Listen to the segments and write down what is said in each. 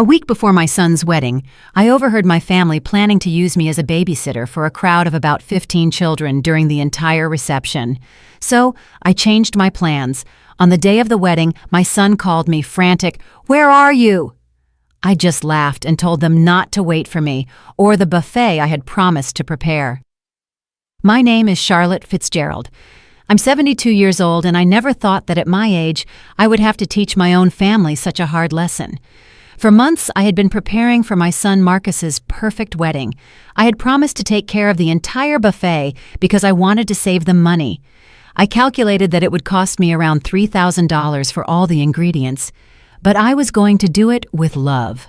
A week before my son's wedding, I overheard my family planning to use me as a babysitter for a crowd of about 15 children during the entire reception. So, I changed my plans. On the day of the wedding, my son called me frantic, "Where are you?" I just laughed and told them not to wait for me, or the buffet I had promised to prepare. My name is Charlotte Fitzgerald. I'm 72 years old, and I never thought that at my age I would have to teach my own family such a hard lesson. For months, I had been preparing for my son Marcus's perfect wedding. I had promised to take care of the entire buffet because I wanted to save them money. I calculated that it would cost me around $3,000 for all the ingredients, but I was going to do it with love.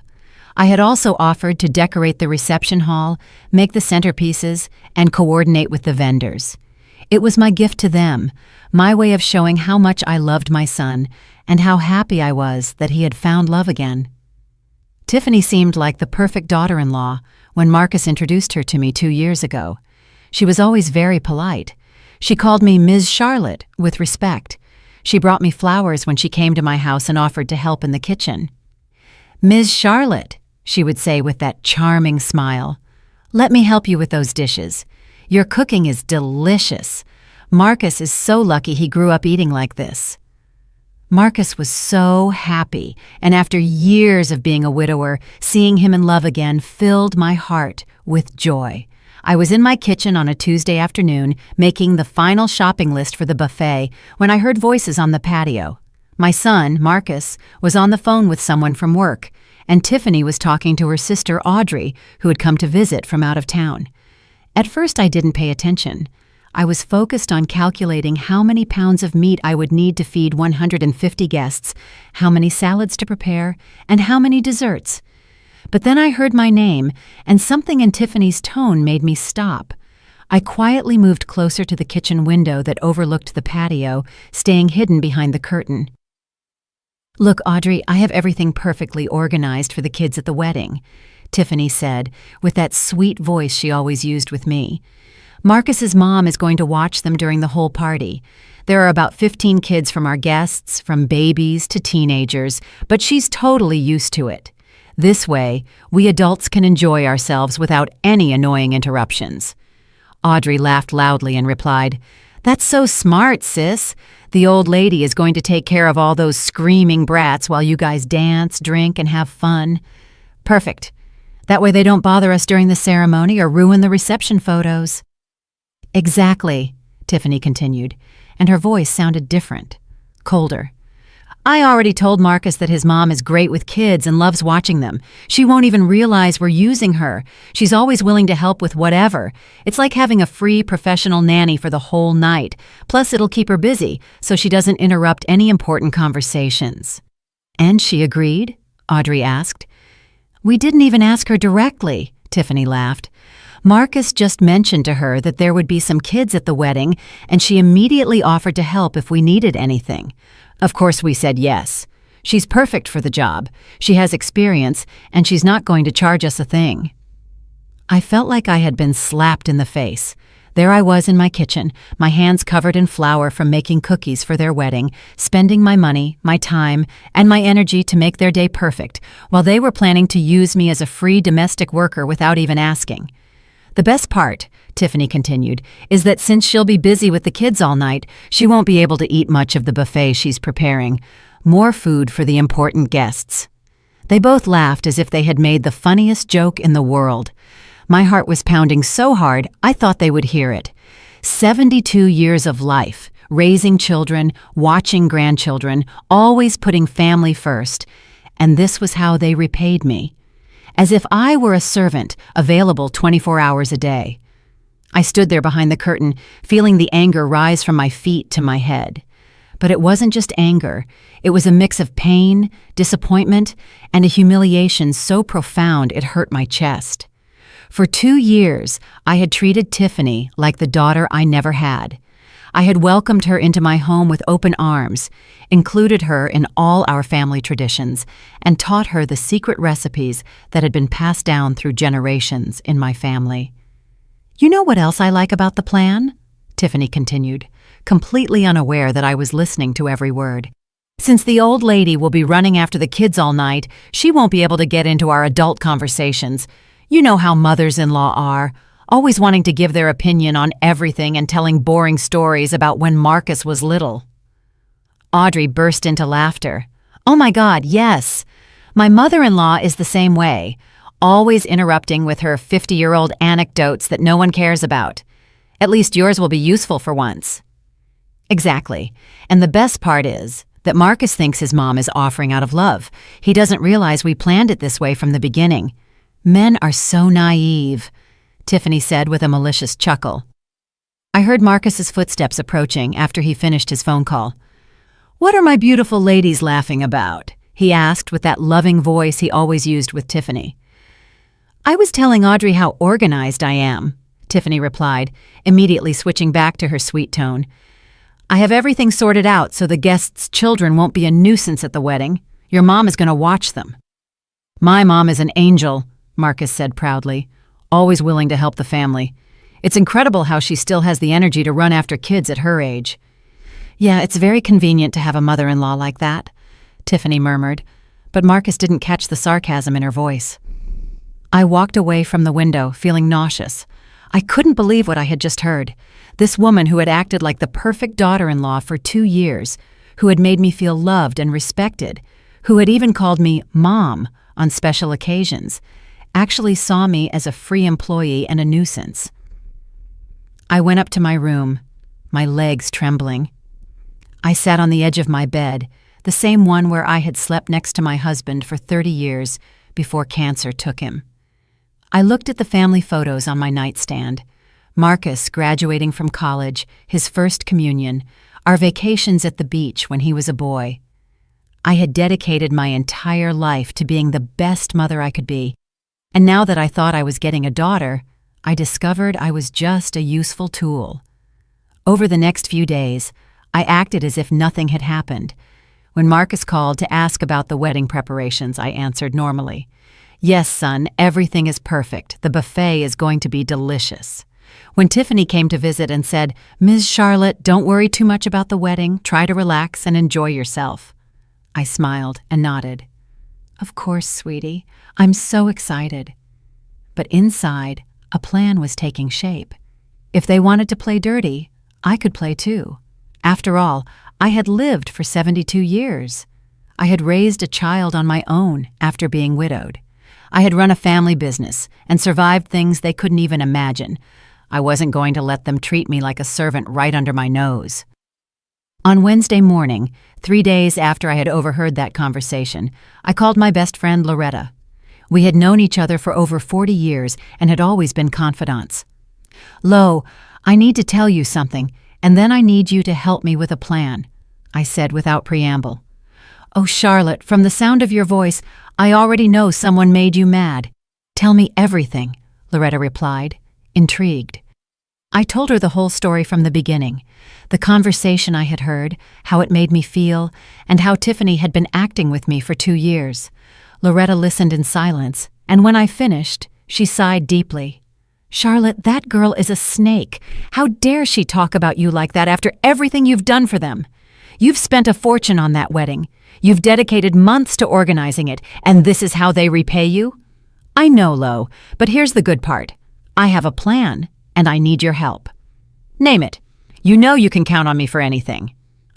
I had also offered to decorate the reception hall, make the centerpieces, and coordinate with the vendors. It was my gift to them, my way of showing how much I loved my son and how happy I was that he had found love again. Tiffany seemed like the perfect daughter-in-law when Marcus introduced her to me 2 years ago. She was always very polite. She called me Ms. Charlotte with respect. She brought me flowers when she came to my house and offered to help in the kitchen. "Ms. Charlotte," she would say with that charming smile, "let me help you with those dishes. Your cooking is delicious. Marcus is so lucky he grew up eating like this." Marcus was so happy, and after years of being a widower, seeing him in love again filled my heart with joy. I was in my kitchen on a Tuesday afternoon, making the final shopping list for the buffet, when I heard voices on the patio. My son, Marcus, was on the phone with someone from work, and Tiffany was talking to her sister Audrey, who had come to visit from out of town. At first I didn't pay attention. I was focused on calculating how many pounds of meat I would need to feed 150 guests, how many salads to prepare, and how many desserts. But then I heard my name, and something in Tiffany's tone made me stop. I quietly moved closer to the kitchen window that overlooked the patio, staying hidden behind the curtain. "Look, Audrey, I have everything perfectly organized for the kids at the wedding," Tiffany said, with that sweet voice she always used with me. "Marcus's mom is going to watch them during the whole party. There are about 15 kids from our guests, from babies to teenagers, but she's totally used to it. This way, we adults can enjoy ourselves without any annoying interruptions." Audrey laughed loudly and replied, "That's so smart, sis. The old lady is going to take care of all those screaming brats while you guys dance, drink, and have fun. Perfect. That way they don't bother us during the ceremony or ruin the reception photos." "Exactly," Tiffany continued, and her voice sounded different, colder. "I already told Marcus that his mom is great with kids and loves watching them. She won't even realize we're using her. She's always willing to help with whatever. It's like having a free professional nanny for the whole night. Plus, it'll keep her busy, so she doesn't interrupt any important conversations." "And she agreed?" Audrey asked. "We didn't even ask her directly," Tiffany laughed. "Marcus just mentioned to her that there would be some kids at the wedding, and she immediately offered to help if we needed anything. Of course, we said yes. She's perfect for the job. She has experience, and she's not going to charge us a thing." I felt like I had been slapped in the face. There I was in my kitchen, my hands covered in flour from making cookies for their wedding, spending my money, my time, and my energy to make their day perfect, while they were planning to use me as a free domestic worker without even asking. "The best part," Tiffany continued, "is that since she'll be busy with the kids all night, she won't be able to eat much of the buffet she's preparing. More food for the important guests." They both laughed as if they had made the funniest joke in the world. My heart was pounding so hard, I thought they would hear it. 72 years of life, raising children, watching grandchildren, always putting family first. And this was how they repaid me. As if I were a servant, available 24 hours a day. I stood there behind the curtain, feeling the anger rise from my feet to my head. But it wasn't just anger. It was a mix of pain, disappointment, and a humiliation so profound it hurt my chest. For 2 years, I had treated Tiffany like the daughter I never had. I had welcomed her into my home with open arms, included her in all our family traditions, and taught her the secret recipes that had been passed down through generations in my family. "You know what else I like about the plan?" Tiffany continued, completely unaware that I was listening to every word. Since the old lady will be running after the kids all night, she won't be able to get into our adult conversations. You know how mothers-in-law are, always wanting to give their opinion on everything and telling boring stories about when Marcus was little. Audrey burst into laughter. Oh my God, yes. My mother-in-law is the same way, always interrupting with her 50-year-old anecdotes that no one cares about. At least yours will be useful for once. Exactly. And the best part is that Marcus thinks his mom is offering out of love. He doesn't realize we planned it this way from the beginning. Men are so naive, Tiffany said with a malicious chuckle. I heard Marcus's footsteps approaching after he finished his phone call. What are my beautiful ladies laughing about? He asked with that loving voice he always used with Tiffany. I was telling Audrey how organized I am, Tiffany replied, immediately switching back to her sweet tone. I have everything sorted out so the guests' children won't be a nuisance at the wedding. Your mom is going to watch them. My mom is an angel, Marcus said proudly, always willing to help the family. It's incredible how she still has the energy to run after kids at her age. Yeah, it's very convenient to have a mother-in-law like that, Tiffany murmured, but Marcus didn't catch the sarcasm in her voice. I walked away from the window, feeling nauseous. I couldn't believe what I had just heard. This woman who had acted like the perfect daughter-in-law for 2 years, who had made me feel loved and respected, who had even called me Mom on special occasions, actually saw me as a free employee and a nuisance. I went up to my room, my legs trembling. I sat on the edge of my bed, the same one where I had slept next to my husband for 30 years before cancer took him. I looked at the family photos on my nightstand. Marcus graduating from college, his first communion, our vacations at the beach when he was a boy. I had dedicated my entire life to being the best mother I could be, and now that I thought I was getting a daughter, I discovered I was just a useful tool. Over the next few days, I acted as if nothing had happened. When Marcus called to ask about the wedding preparations, I answered normally. Yes, son, everything is perfect. The buffet is going to be delicious. When Tiffany came to visit and said, Ms. Charlotte, don't worry too much about the wedding. Try to relax and enjoy yourself. I smiled and nodded. Of course, sweetie. I'm so excited. But inside, a plan was taking shape. If they wanted to play dirty, I could play too. After all, I had lived for 72 years. I had raised a child on my own after being widowed. I had run a family business and survived things they couldn't even imagine. I wasn't going to let them treat me like a servant right under my nose. On Wednesday morning, 3 days after I had overheard that conversation, I called my best friend Loretta. We had known each other for over 40 years and had always been confidants. Lo, I need to tell you something, and then I need you to help me with a plan, I said without preamble. Oh, Charlotte, from the sound of your voice, I already know someone made you mad. Tell me everything, Loretta replied, intrigued. I told her the whole story from the beginning, the conversation I had heard, how it made me feel, and how Tiffany had been acting with me for 2 years. Loretta listened in silence, and when I finished, she sighed deeply. Charlotte, that girl is a snake. How dare she talk about you like that after everything you've done for them? You've spent a fortune on that wedding. You've dedicated months to organizing it, and this is how they repay you? I know, Lo, but here's the good part. I have a plan, and I need your help. Name it. You know you can count on me for anything.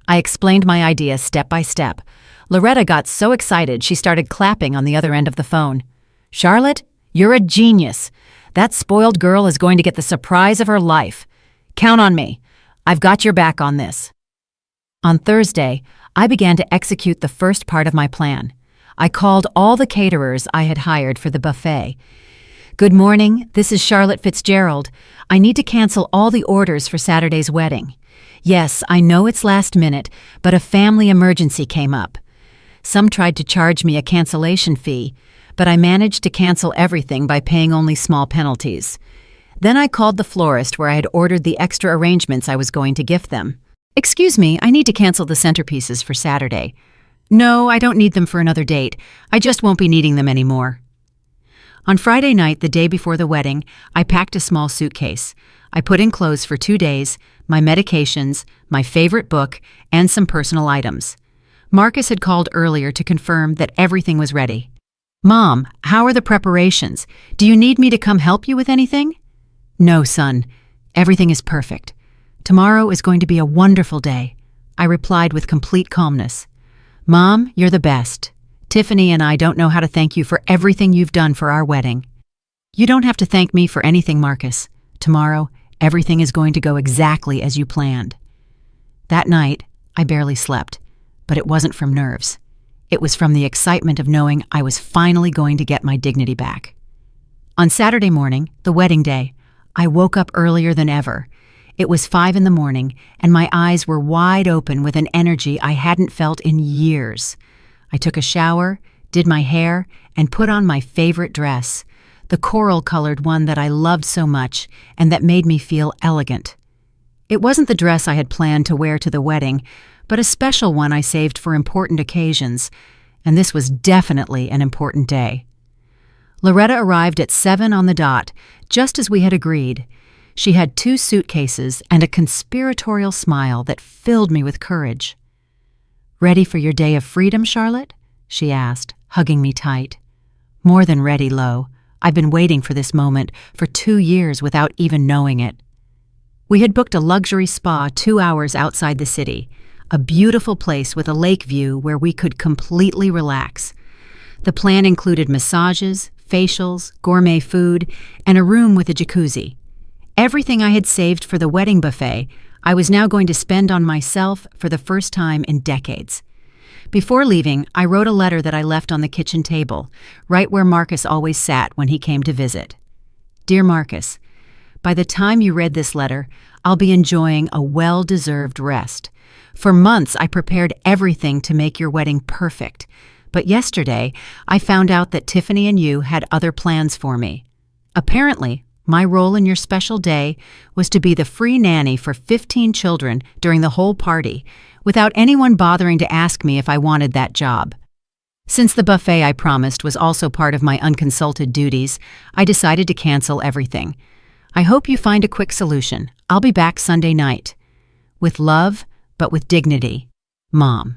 I explained my idea step by step. Loretta got so excited she started clapping on the other end of the phone. Charlotte, you're a genius. That spoiled girl is going to get the surprise of her life. Count on me. I've got your back on this. On Thursday, I began to execute the first part of my plan. I called all the caterers I had hired for the buffet. Good morning, this is Charlotte Fitzgerald. I need to cancel all the orders for Saturday's wedding. Yes, I know it's last minute, but a family emergency came up. Some tried to charge me a cancellation fee, but I managed to cancel everything by paying only small penalties. Then I called the florist where I had ordered the extra arrangements I was going to gift them. Excuse me, I need to cancel the centerpieces for Saturday. No, I don't need them for another date. I just won't be needing them anymore. On Friday night, the day before the wedding, I packed a small suitcase. I put in clothes for 2 days, my medications, my favorite book, and some personal items. Marcus had called earlier to confirm that everything was ready. "Mom, how are the preparations? Do you need me to come help you with anything?" "No, son. Everything is perfect. Tomorrow is going to be a wonderful day," I replied with complete calmness. "Mom, you're the best. Tiffany and I don't know how to thank you for everything you've done for our wedding." "You don't have to thank me for anything, Marcus. Tomorrow, everything is going to go exactly as you planned." That night, I barely slept, but it wasn't from nerves. It was from the excitement of knowing I was finally going to get my dignity back. On Saturday morning, the wedding day, I woke up earlier than ever. It was 5 in the morning, and my eyes were wide open with an energy I hadn't felt in years. I took a shower, did my hair, and put on my favorite dress, the coral-colored one that I loved so much and that made me feel elegant. It wasn't the dress I had planned to wear to the wedding, but a special one I saved for important occasions, and this was definitely an important day. Loretta arrived at 7 on the dot, just as we had agreed. She had 2 suitcases and a conspiratorial smile that filled me with courage. "Ready for your day of freedom, Charlotte?" she asked, hugging me tight. "More than ready, Lo. I've been waiting for this moment for 2 years without even knowing it." We had booked a luxury spa 2 hours outside the city, a beautiful place with a lake view where we could completely relax. The plan included massages, facials, gourmet food, and a room with a jacuzzi. Everything I had saved for the wedding buffet, I was now going to spend on myself for the first time in decades. Before leaving, I wrote a letter that I left on the kitchen table, right where Marcus always sat when he came to visit. "Dear Marcus, by the time you read this letter, I'll be enjoying a well-deserved rest. For months, I prepared everything to make your wedding perfect, but yesterday, I found out that Tiffany and you had other plans for me. Apparently, my role in your special day was to be the free nanny for 15 children during the whole party, without anyone bothering to ask me if I wanted that job. Since the buffet I promised was also part of my unconsulted duties, I decided to cancel everything. I hope you find a quick solution. I'll be back Sunday night. With love, but with dignity. Mom."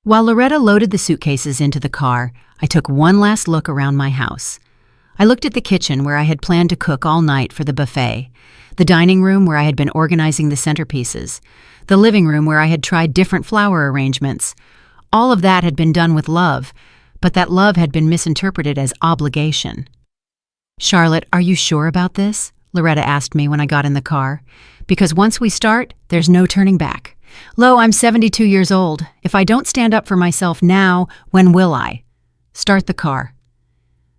While Loretta loaded the suitcases into the car, I took one last look around my house. I looked at the kitchen where I had planned to cook all night for the buffet, the dining room where I had been organizing the centerpieces, the living room where I had tried different flower arrangements. All of that had been done with love, but that love had been misinterpreted as obligation. "Charlotte, are you sure about this?" Loretta asked me when I got in the car. "Because once we start, there's no turning back. Lo, I'm 72 years old. If I don't stand up for myself now, when will I?" "Start the car."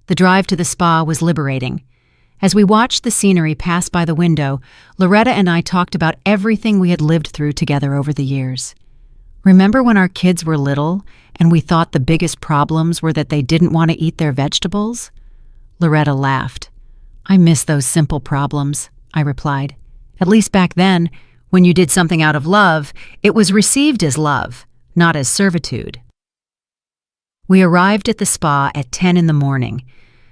The drive to the spa was liberating. As we watched the scenery pass by the window, Loretta and I talked about everything we had lived through together over the years. "Remember when our kids were little and we thought the biggest problems were that they didn't want to eat their vegetables?" Loretta laughed. "I miss those simple problems," I replied. "At least back then, when you did something out of love, it was received as love, not as servitude." We arrived at the spa at 10 in the morning.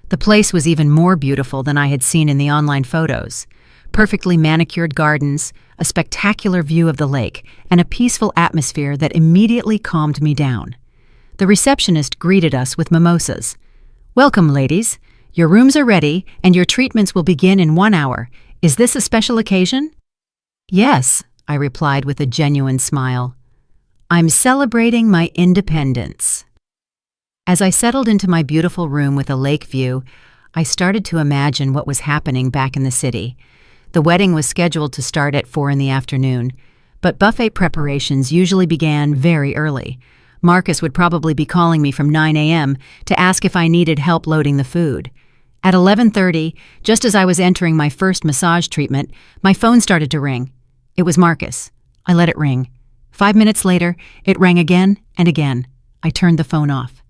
The place was even more beautiful than I had seen in the online photos. Perfectly manicured gardens, a spectacular view of the lake, and a peaceful atmosphere that immediately calmed me down. The receptionist greeted us with mimosas. "Welcome, ladies. Your rooms are ready, and your treatments will begin in 1 hour. Is this a special occasion?" "Yes," I replied with a genuine smile. "I'm celebrating my independence." As I settled into my beautiful room with a lake view, I started to imagine what was happening back in the city. The wedding was scheduled to start at 4 in the afternoon, but buffet preparations usually began very early. Marcus would probably be calling me from 9 a.m. to ask if I needed help loading the food. At 11:30, just as I was entering my first massage treatment, my phone started to ring. It was Marcus. I let it ring. 5 minutes later, it rang again and again. I turned the phone off.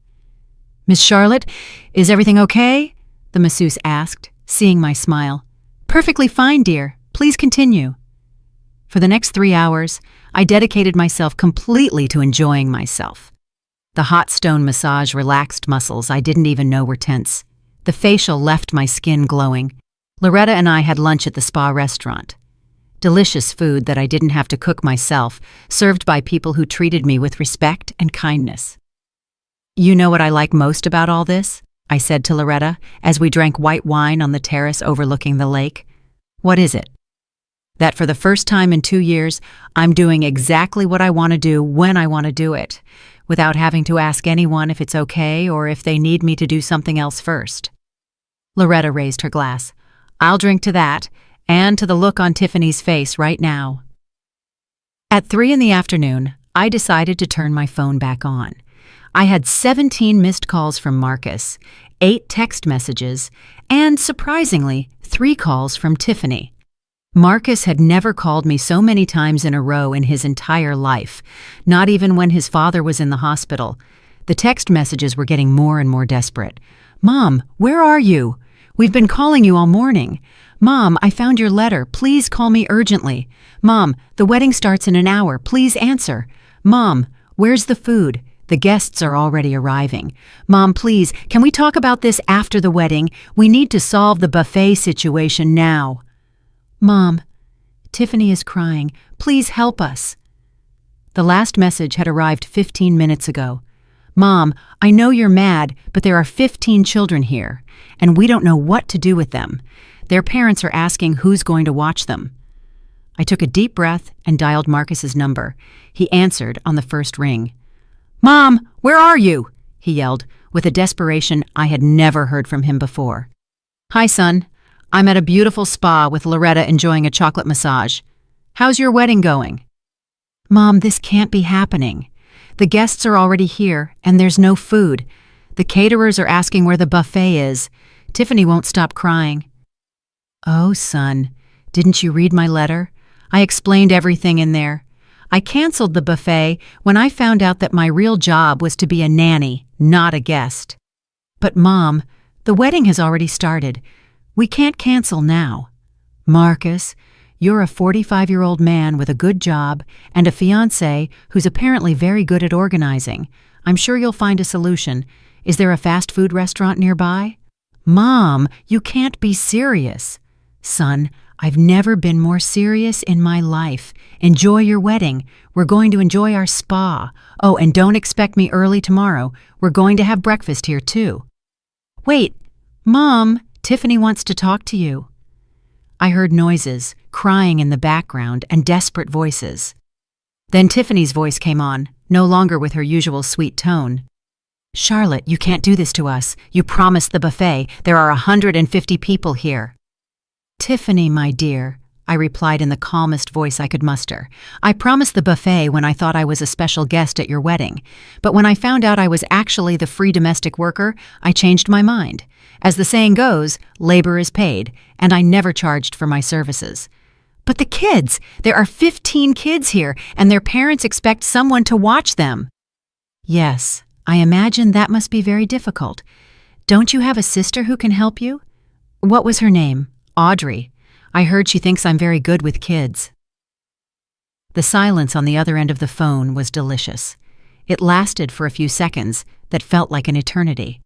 "Miss Charlotte, is everything okay?" the masseuse asked, seeing my smile. "Perfectly fine, dear. Please continue." For the next 3 hours, I dedicated myself completely to enjoying myself. The hot stone massage relaxed muscles I didn't even know were tense. The facial left my skin glowing. Loretta and I had lunch at the spa restaurant. Delicious food that I didn't have to cook myself, served by people who treated me with respect and kindness. "You know what I like most about all this?" I said to Loretta as we drank white wine on the terrace overlooking the lake. "What is it?" "That for the first time in 2 years, I'm doing exactly what I want to do when I want to do it, without having to ask anyone if it's okay or if they need me to do something else first." Loretta raised her glass. "I'll drink to that, and to the look on Tiffany's face right now." At 3 in the afternoon, I decided to turn my phone back on. I had 17 missed calls from Marcus, 8 text messages, and, surprisingly, 3 calls from Tiffany. Marcus had never called me so many times in a row in his entire life, not even when his father was in the hospital. The text messages were getting more and more desperate. "Mom, where are you? We've been calling you all morning. Mom, I found your letter. Please call me urgently. Mom, the wedding starts in an hour. Please answer. Mom, where's the food? The guests are already arriving. Mom, please, can we talk about this after the wedding? We need to solve the buffet situation now. Mom, Tiffany is crying. Please help us." The last message had arrived 15 minutes ago. "Mom, I know you're mad, but there are 15 children here, and we don't know what to do with them. Their parents are asking who's going to watch them." I took a deep breath and dialed Marcus's number. He answered on the first ring. "Mom, where are you?" he yelled, with a desperation I had never heard from him before. "Hi, son. I'm at a beautiful spa with Loretta enjoying a chocolate massage. How's your wedding going?" "Mom, this can't be happening. The guests are already here, and there's no food. The caterers are asking where the buffet is. Tiffany won't stop crying." "Oh, son, didn't you read my letter? I explained everything in there. I canceled the buffet when I found out that my real job was to be a nanny, not a guest." "But Mom, the wedding has already started. We can't cancel now." "Marcus, you're a 45-year-old man with a good job and a fiancé who's apparently very good at organizing. I'm sure you'll find a solution. Is there a fast food restaurant nearby?" "Mom, you can't be serious." "Son, I've never been more serious in my life. Enjoy your wedding. We're going to enjoy our spa. Oh, and don't expect me early tomorrow. We're going to have breakfast here, too." "Wait, Mom, Tiffany wants to talk to you." I heard noises, crying in the background, and desperate voices. Then Tiffany's voice came on, no longer with her usual sweet tone. "Charlotte, you can't do this to us. You promised the buffet. There are 150 people here." "Tiffany, my dear," I replied in the calmest voice I could muster. "I promised the buffet when I thought I was a special guest at your wedding. But when I found out I was actually the free domestic worker, I changed my mind. As the saying goes, labor is paid, and I never charged for my services." "But the kids! There are 15 kids here, and their parents expect someone to watch them." "Yes, I imagine that must be very difficult. Don't you have a sister who can help you?" "What was her name?" "Audrey. I heard she thinks I'm very good with kids." The silence on the other end of the phone was delicious. It lasted for a few seconds that felt like an eternity.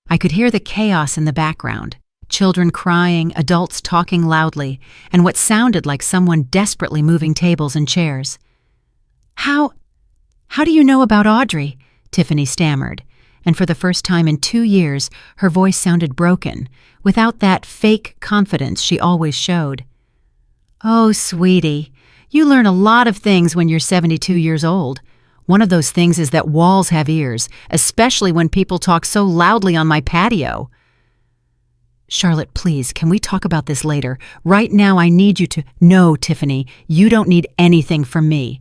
I could hear the chaos in the background, children crying, adults talking loudly, and what sounded like someone desperately moving tables and chairs. How do you know about Audrey?" Tiffany stammered, and for the first time in 2 years, her voice sounded broken, without that fake confidence she always showed. "Oh, sweetie, you learn a lot of things when you're 72 years old. One of those things is that walls have ears, especially when people talk so loudly on my patio." "Charlotte, please, can we talk about this later? Right now I need you to—" "No, Tiffany, you don't need anything from me.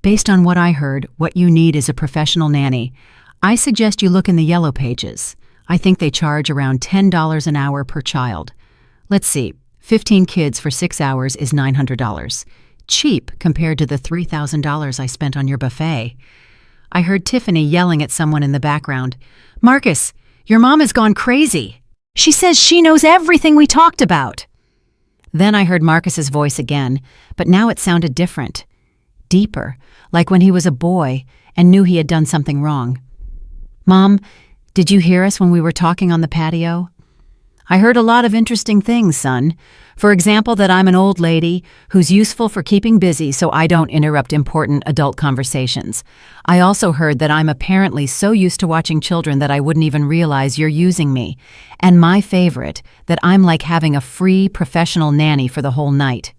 Based on what I heard, what you need is a professional nanny. I suggest you look in the yellow pages. I think they charge around $10 an hour per child. Let's see, 15 kids for 6 hours is $900. Cheap compared to the $3,000 I spent on your buffet." I heard Tiffany yelling at someone in the background. "Marcus, your mom has gone crazy. She says she knows everything we talked about." Then I heard Marcus's voice again, but now it sounded different. Deeper, like when he was a boy and knew he had done something wrong. "Mom, did you hear us when we were talking on the patio?" I heard a lot of interesting things, son. For example, that I'm an old lady who's useful for keeping busy so I don't interrupt important adult conversations. I also heard that I'm apparently so used to watching children that I wouldn't even realize you're using me. And my favorite, that I'm like having a free professional nanny for the whole night.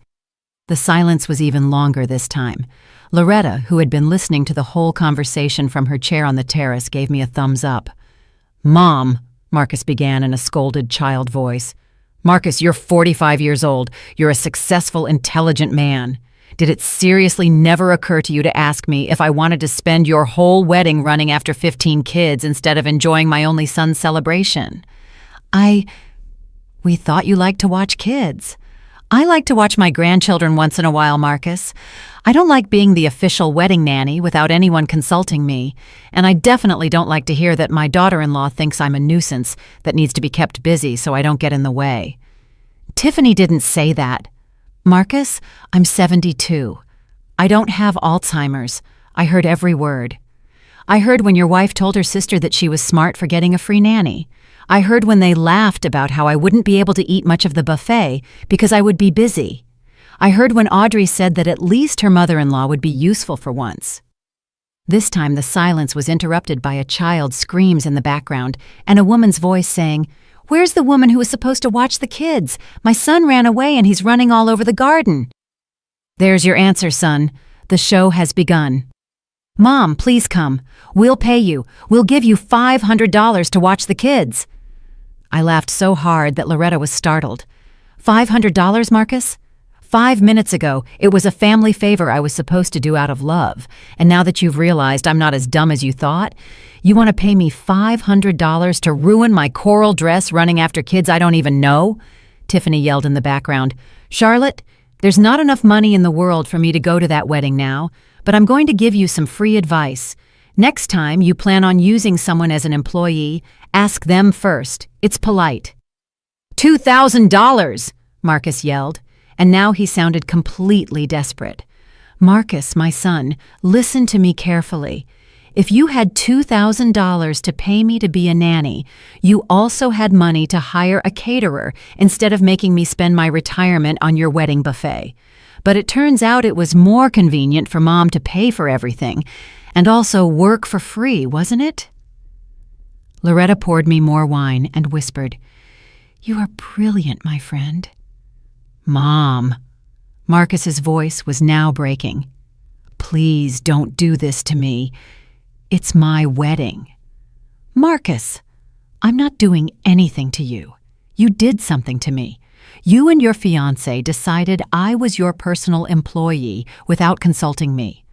The silence was even longer this time. Loretta, who had been listening to the whole conversation from her chair on the terrace, gave me a thumbs up. "Mom," Marcus began in a scolded child voice. "Marcus, you're 45 years old. You're a successful, intelligent man. Did it seriously never occur to you to ask me if I wanted to spend your whole wedding running after 15 kids instead of enjoying my only son's celebration?" We thought you liked to watch kids. I like to watch my grandchildren once in a while, Marcus. I don't like being the official wedding nanny without anyone consulting me, and I definitely don't like to hear that my daughter-in-law thinks I'm a nuisance that needs to be kept busy so I don't get in the way. Tiffany didn't say that. Marcus, I'm 72. I don't have Alzheimer's. I heard every word. I heard when your wife told her sister that she was smart for getting a free nanny. I heard when they laughed about how I wouldn't be able to eat much of the buffet because I would be busy. I heard when Audrey said that at least her mother-in-law would be useful for once. This time the silence was interrupted by a child's screams in the background and a woman's voice saying, "Where's the woman who was supposed to watch the kids? My son ran away and he's running all over the garden." "There's your answer, son. The show has begun." "Mom, please come. We'll pay you. We'll give you $500 to watch the kids." I laughed so hard that Loretta was startled. $500, Marcus? 5 minutes ago, it was a family favor I was supposed to do out of love. And now that you've realized I'm not as dumb as you thought, you want to pay me $500 to ruin my coral dress running after kids I don't even know? Tiffany yelled in the background. "Charlotte, there's not enough money in the world for me to go to that wedding now, but I'm going to give you some free advice. Next time you plan on using someone as an employee, ask them first. It's polite." $2,000, Marcus yelled, and now he sounded completely desperate. "Marcus, my son, listen to me carefully. If you had $2,000 to pay me to be a nanny, you also had money to hire a caterer instead of making me spend my retirement on your wedding buffet. But it turns out it was more convenient for Mom to pay for everything and also work for free, wasn't it?" Loretta poured me more wine and whispered, "You are brilliant, my friend." "Mom." Marcus's voice was now breaking. "Please don't do this to me. It's my wedding." "Marcus, I'm not doing anything to you. You did something to me. You and your fiancé decided I was your personal employee without consulting me.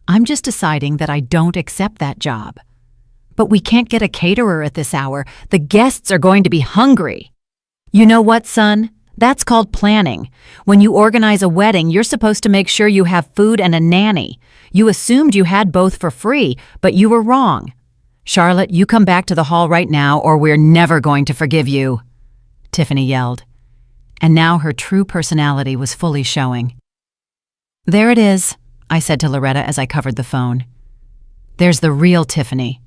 I'm just deciding that I don't accept that job." "But we can't get a caterer at this hour. The guests are going to be hungry." "You know what, son? That's called planning. When you organize a wedding, you're supposed to make sure you have food and a nanny. You assumed you had both for free, but you were wrong. Charlotte, you come back to the hall right now or we're never going to forgive you," Tiffany yelled. And now her true personality was fully showing. "There it is," I said to Loretta as I covered the phone. "There's the real Tiffany."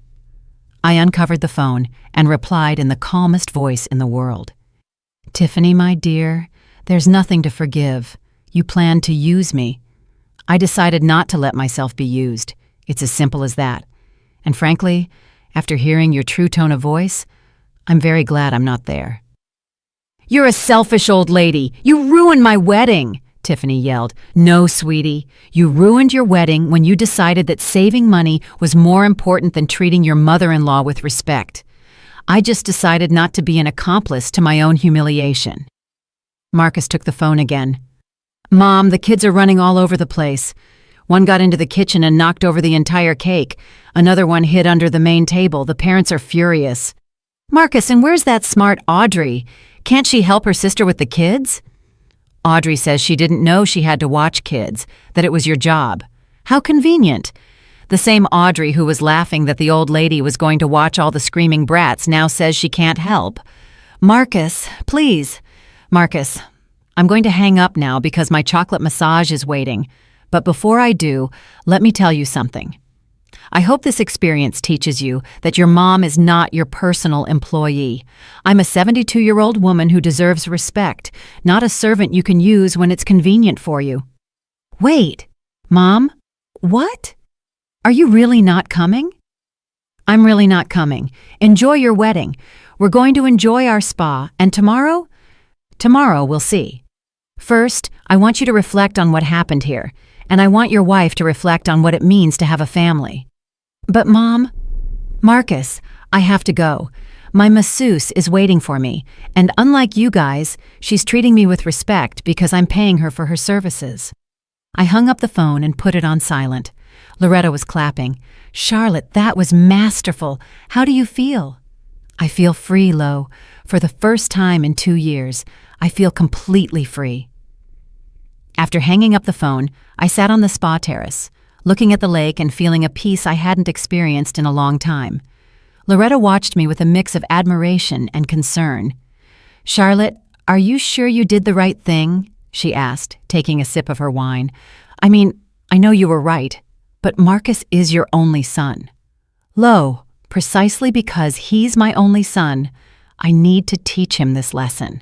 I uncovered the phone and replied in the calmest voice in the world. "Tiffany, my dear, there's nothing to forgive. You planned to use me. I decided not to let myself be used. It's as simple as that. And frankly, after hearing your true tone of voice, I'm very glad I'm not there." "You're a selfish old lady. You ruined my wedding," Tiffany yelled. "No, sweetie. You ruined your wedding when you decided that saving money was more important than treating your mother-in-law with respect. I just decided not to be an accomplice to my own humiliation." Marcus took the phone again. "Mom, the kids are running all over the place. One got into the kitchen and knocked over the entire cake. Another one hid under the main table. The parents are furious." "Marcus, and where's that smart Audrey? Can't she help her sister with the kids?" "Audrey says she didn't know she had to watch kids, that it was your job. How convenient. The same Audrey who was laughing that the old lady was going to watch all the screaming brats now says she can't help. Marcus, please. Marcus, I'm going to hang up now because my chocolate massage is waiting. But before I do, let me tell you something. I hope this experience teaches you that your mom is not your personal employee. I'm a 72-year-old woman who deserves respect, not a servant you can use when it's convenient for you." "Wait, Mom? What? Are you really not coming?" "I'm really not coming. Enjoy your wedding. We're going to enjoy our spa, and tomorrow? Tomorrow we'll see. First, I want you to reflect on what happened here, and I want your wife to reflect on what it means to have a family." "But Mom..." "Marcus, I have to go. My masseuse is waiting for me, and unlike you guys, she's treating me with respect because I'm paying her for her services." I hung up the phone and put it on silent. Loretta was clapping. "Charlotte, that was masterful. How do you feel?" "I feel free, Lo. For the first time in 2 years, I feel completely free." After hanging up the phone, I sat on the spa terrace, looking at the lake and feeling a peace I hadn't experienced in a long time. Loretta watched me with a mix of admiration and concern. "Charlotte, are you sure you did the right thing?" she asked, taking a sip of her wine. "I mean, I know you were right, but Marcus is your only son." "Lo, precisely because he's my only son, I need to teach him this lesson.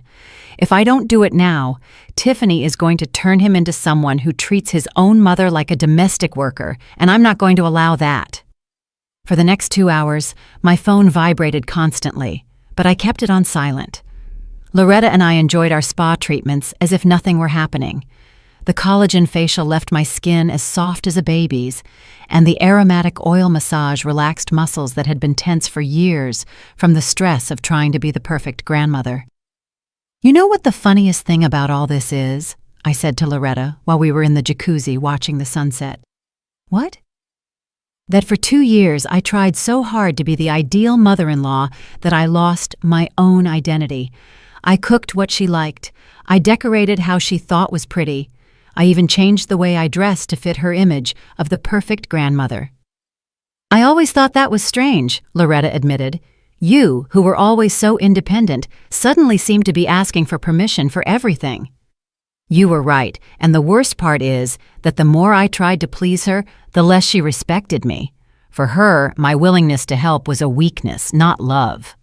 If I don't do it now, Tiffany is going to turn him into someone who treats his own mother like a domestic worker, and I'm not going to allow that." For the next 2 hours, my phone vibrated constantly, but I kept it on silent. Loretta and I enjoyed our spa treatments as if nothing were happening. The collagen facial left my skin as soft as a baby's, and the aromatic oil massage relaxed muscles that had been tense for years from the stress of trying to be the perfect grandmother. "You know what the funniest thing about all this is?" I said to Loretta while we were in the jacuzzi watching the sunset. "What?" "That for 2 years I tried so hard to be the ideal mother-in-law that I lost my own identity. I cooked what she liked. I decorated how she thought was pretty. I even changed the way I dressed to fit her image of the perfect grandmother." "I always thought that was strange," Loretta admitted. "You, who were always so independent, suddenly seemed to be asking for permission for everything." "You were right, and the worst part is that the more I tried to please her, the less she respected me. For her, my willingness to help was a weakness, not love."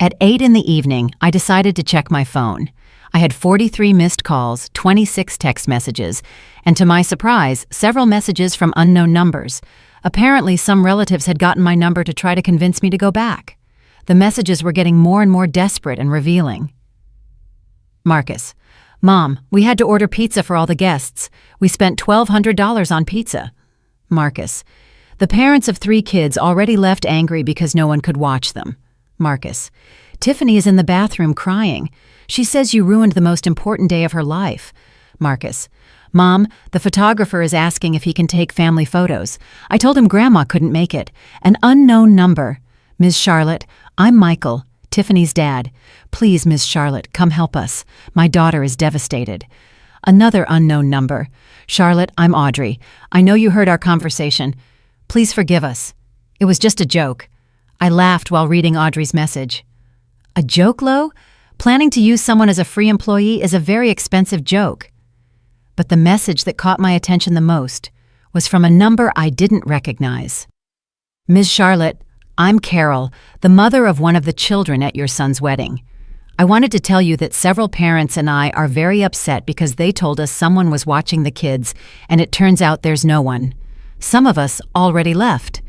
At 8 in the evening, I decided to check my phone. I had 43 missed calls, 26 text messages, and to my surprise, several messages from unknown numbers. Apparently, some relatives had gotten my number to try to convince me to go back. The messages were getting more and more desperate and revealing. "Marcus, Mom, we had to order pizza for all the guests. We spent $1,200 on pizza." "Marcus, the parents of 3 kids already left angry because no one could watch them." "Marcus, Tiffany is in the bathroom crying. She says you ruined the most important day of her life." "Marcus, Mom, the photographer is asking if he can take family photos. I told him Grandma couldn't make it. An unknown number. Ms. Charlotte, I'm Michael, Tiffany's dad. Please, Ms. Charlotte, come help us. My daughter is devastated." Another unknown number. "Charlotte, I'm Audrey. I know you heard our conversation. Please forgive us. It was just a joke." I laughed while reading Audrey's message. "A joke, Lo? Planning to use someone as a free employee is a very expensive joke." But the message that caught my attention the most was from a number I didn't recognize. "Ms. Charlotte, I'm Carol, the mother of one of the children at your son's wedding. I wanted to tell you that several parents and I are very upset because they told us someone was watching the kids, and it turns out there's no one. Some of us already left.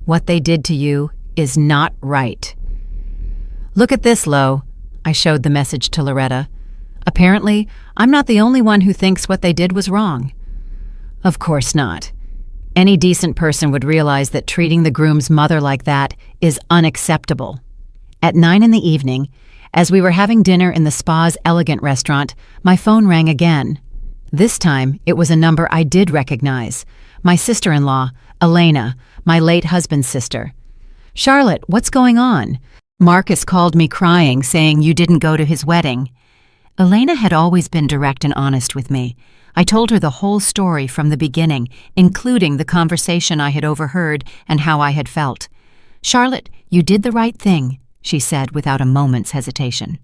What they did to you is not right. Look at this, Lo." I showed the message to Loretta. "Apparently, I'm not the only one who thinks what they did was wrong." "Of course not. Any decent person would realize that treating the groom's mother like that is unacceptable." At 9 in the evening, as we were having dinner in the spa's elegant restaurant, my phone rang again. This time, it was a number I did recognize. My sister-in-law, Elena, my late husband's sister. "Charlotte, what's going on? Marcus called me crying, saying you didn't go to his wedding." Elena had always been direct and honest with me. I told her the whole story from the beginning, including the conversation I had overheard and how I had felt. "Charlotte, you did the right thing," she said without a moment's hesitation.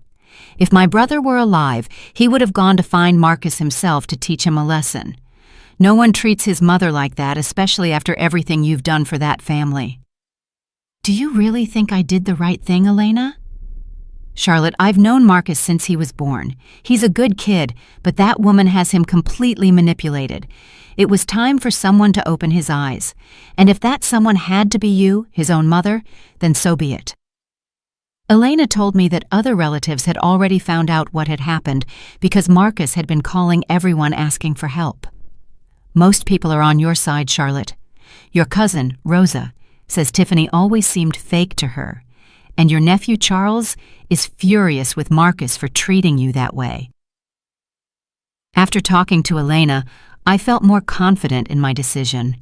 "If my brother were alive, he would have gone to find Marcus himself to teach him a lesson. No one treats his mother like that, especially after everything you've done for that family." "Do you really think I did the right thing, Elena?" "Charlotte, I've known Marcus since he was born. He's a good kid, but that woman has him completely manipulated. It was time for someone to open his eyes. And if that someone had to be you, his own mother, then so be it." Elena told me that other relatives had already found out what had happened because Marcus had been calling everyone asking for help. "Most people are on your side, Charlotte. Your cousin, Rosa, says Tiffany always seemed fake to her. And your nephew Charles is furious with Marcus for treating you that way." After talking to Elena, I felt more confident in my decision.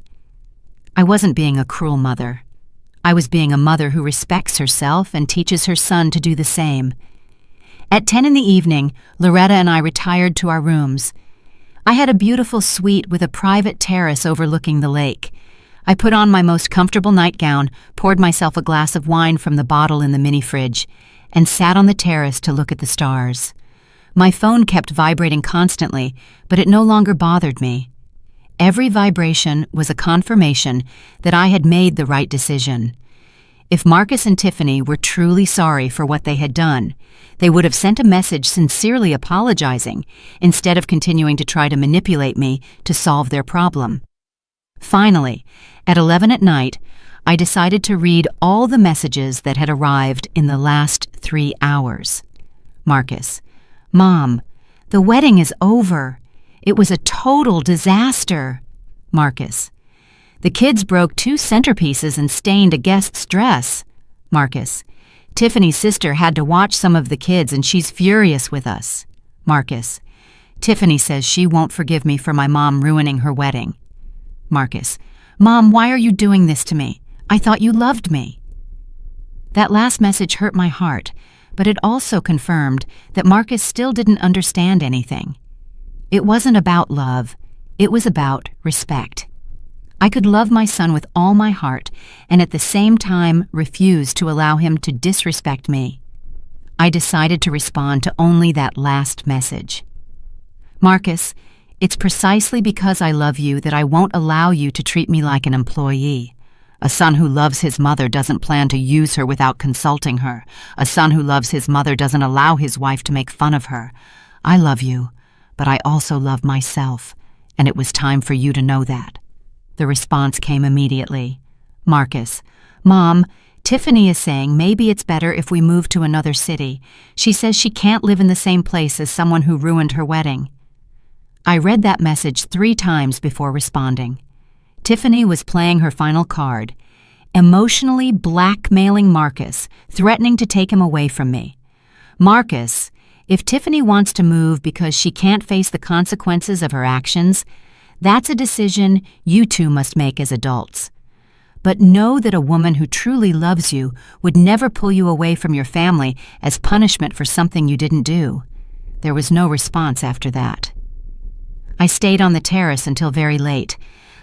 I wasn't being a cruel mother. I was being a mother who respects herself and teaches her son to do the same. At 10 in the evening, Loretta and I retired to our rooms. I had a beautiful suite with a private terrace overlooking the lake. I put on my most comfortable nightgown, poured myself a glass of wine from the bottle in the mini fridge, and sat on the terrace to look at the stars. My phone kept vibrating constantly, but it no longer bothered me. Every vibration was a confirmation that I had made the right decision. If Marcus and Tiffany were truly sorry for what they had done, they would have sent a message sincerely apologizing instead of continuing to try to manipulate me to solve their problem. Finally, at 11 at night, I decided to read all the messages that had arrived in the last 3 hours. Marcus: "Mom, the wedding is over. It was a total disaster." Marcus: "The kids broke 2 centerpieces and stained a guest's dress." Marcus: "Tiffany's sister had to watch some of the kids and she's furious with us." Marcus: "Tiffany says she won't forgive me for my mom ruining her wedding." Marcus: "Mom, why are you doing this to me? I thought you loved me." That last message hurt my heart, but it also confirmed that Marcus still didn't understand anything. It wasn't about love, it was about respect. I could love my son with all my heart and at the same time refuse to allow him to disrespect me. I decided to respond to only that last message. "Marcus, it's precisely because I love you that I won't allow you to treat me like an employee. A son who loves his mother doesn't plan to use her without consulting her. A son who loves his mother doesn't allow his wife to make fun of her. I love you, but I also love myself, and it was time for you to know that." The response came immediately. Marcus: "Mom, Tiffany is saying maybe it's better if we move to another city. She says she can't live in the same place as someone who ruined her wedding." I read that message 3 times before responding. Tiffany was playing her final card, emotionally blackmailing Marcus, threatening to take him away from me. Marcus: "If Tiffany wants to move because she can't face the consequences of her actions, that's a decision you two must make as adults. But know that a woman who truly loves you would never pull you away from your family as punishment for something you didn't do." There was no response after that. I stayed on the terrace until very late,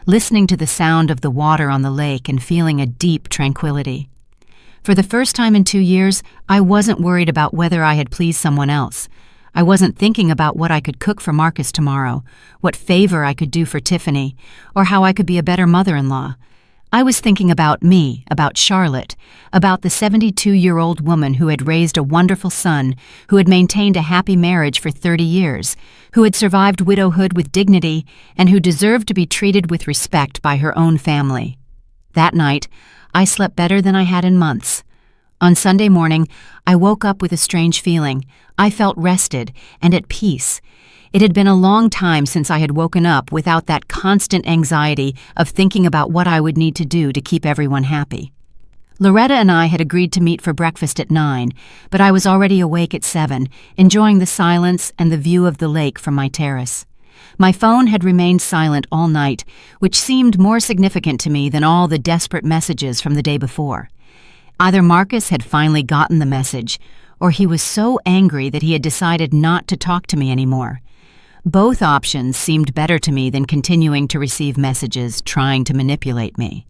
listening to the sound of the water on the lake and feeling a deep tranquility. For the first time in 2 years, I wasn't worried about whether I had pleased someone else. I wasn't thinking about what I could cook for Marcus tomorrow, what favor I could do for Tiffany, or how I could be a better mother-in-law. I was thinking about me, about Charlotte, about the 72-year-old woman who had raised a wonderful son, who had maintained a happy marriage for 30 years, who had survived widowhood with dignity, and who deserved to be treated with respect by her own family. That night, I slept better than I had in months. On Sunday morning, I woke up with a strange feeling. I felt rested and at peace. It had been a long time since I had woken up without that constant anxiety of thinking about what I would need to do to keep everyone happy. Loretta and I had agreed to meet for breakfast at 9, but I was already awake at 7, enjoying the silence and the view of the lake from my terrace. My phone had remained silent all night, which seemed more significant to me than all the desperate messages from the day before. Either Marcus had finally gotten the message, or he was so angry that he had decided not to talk to me anymore. Both options seemed better to me than continuing to receive messages trying to manipulate me.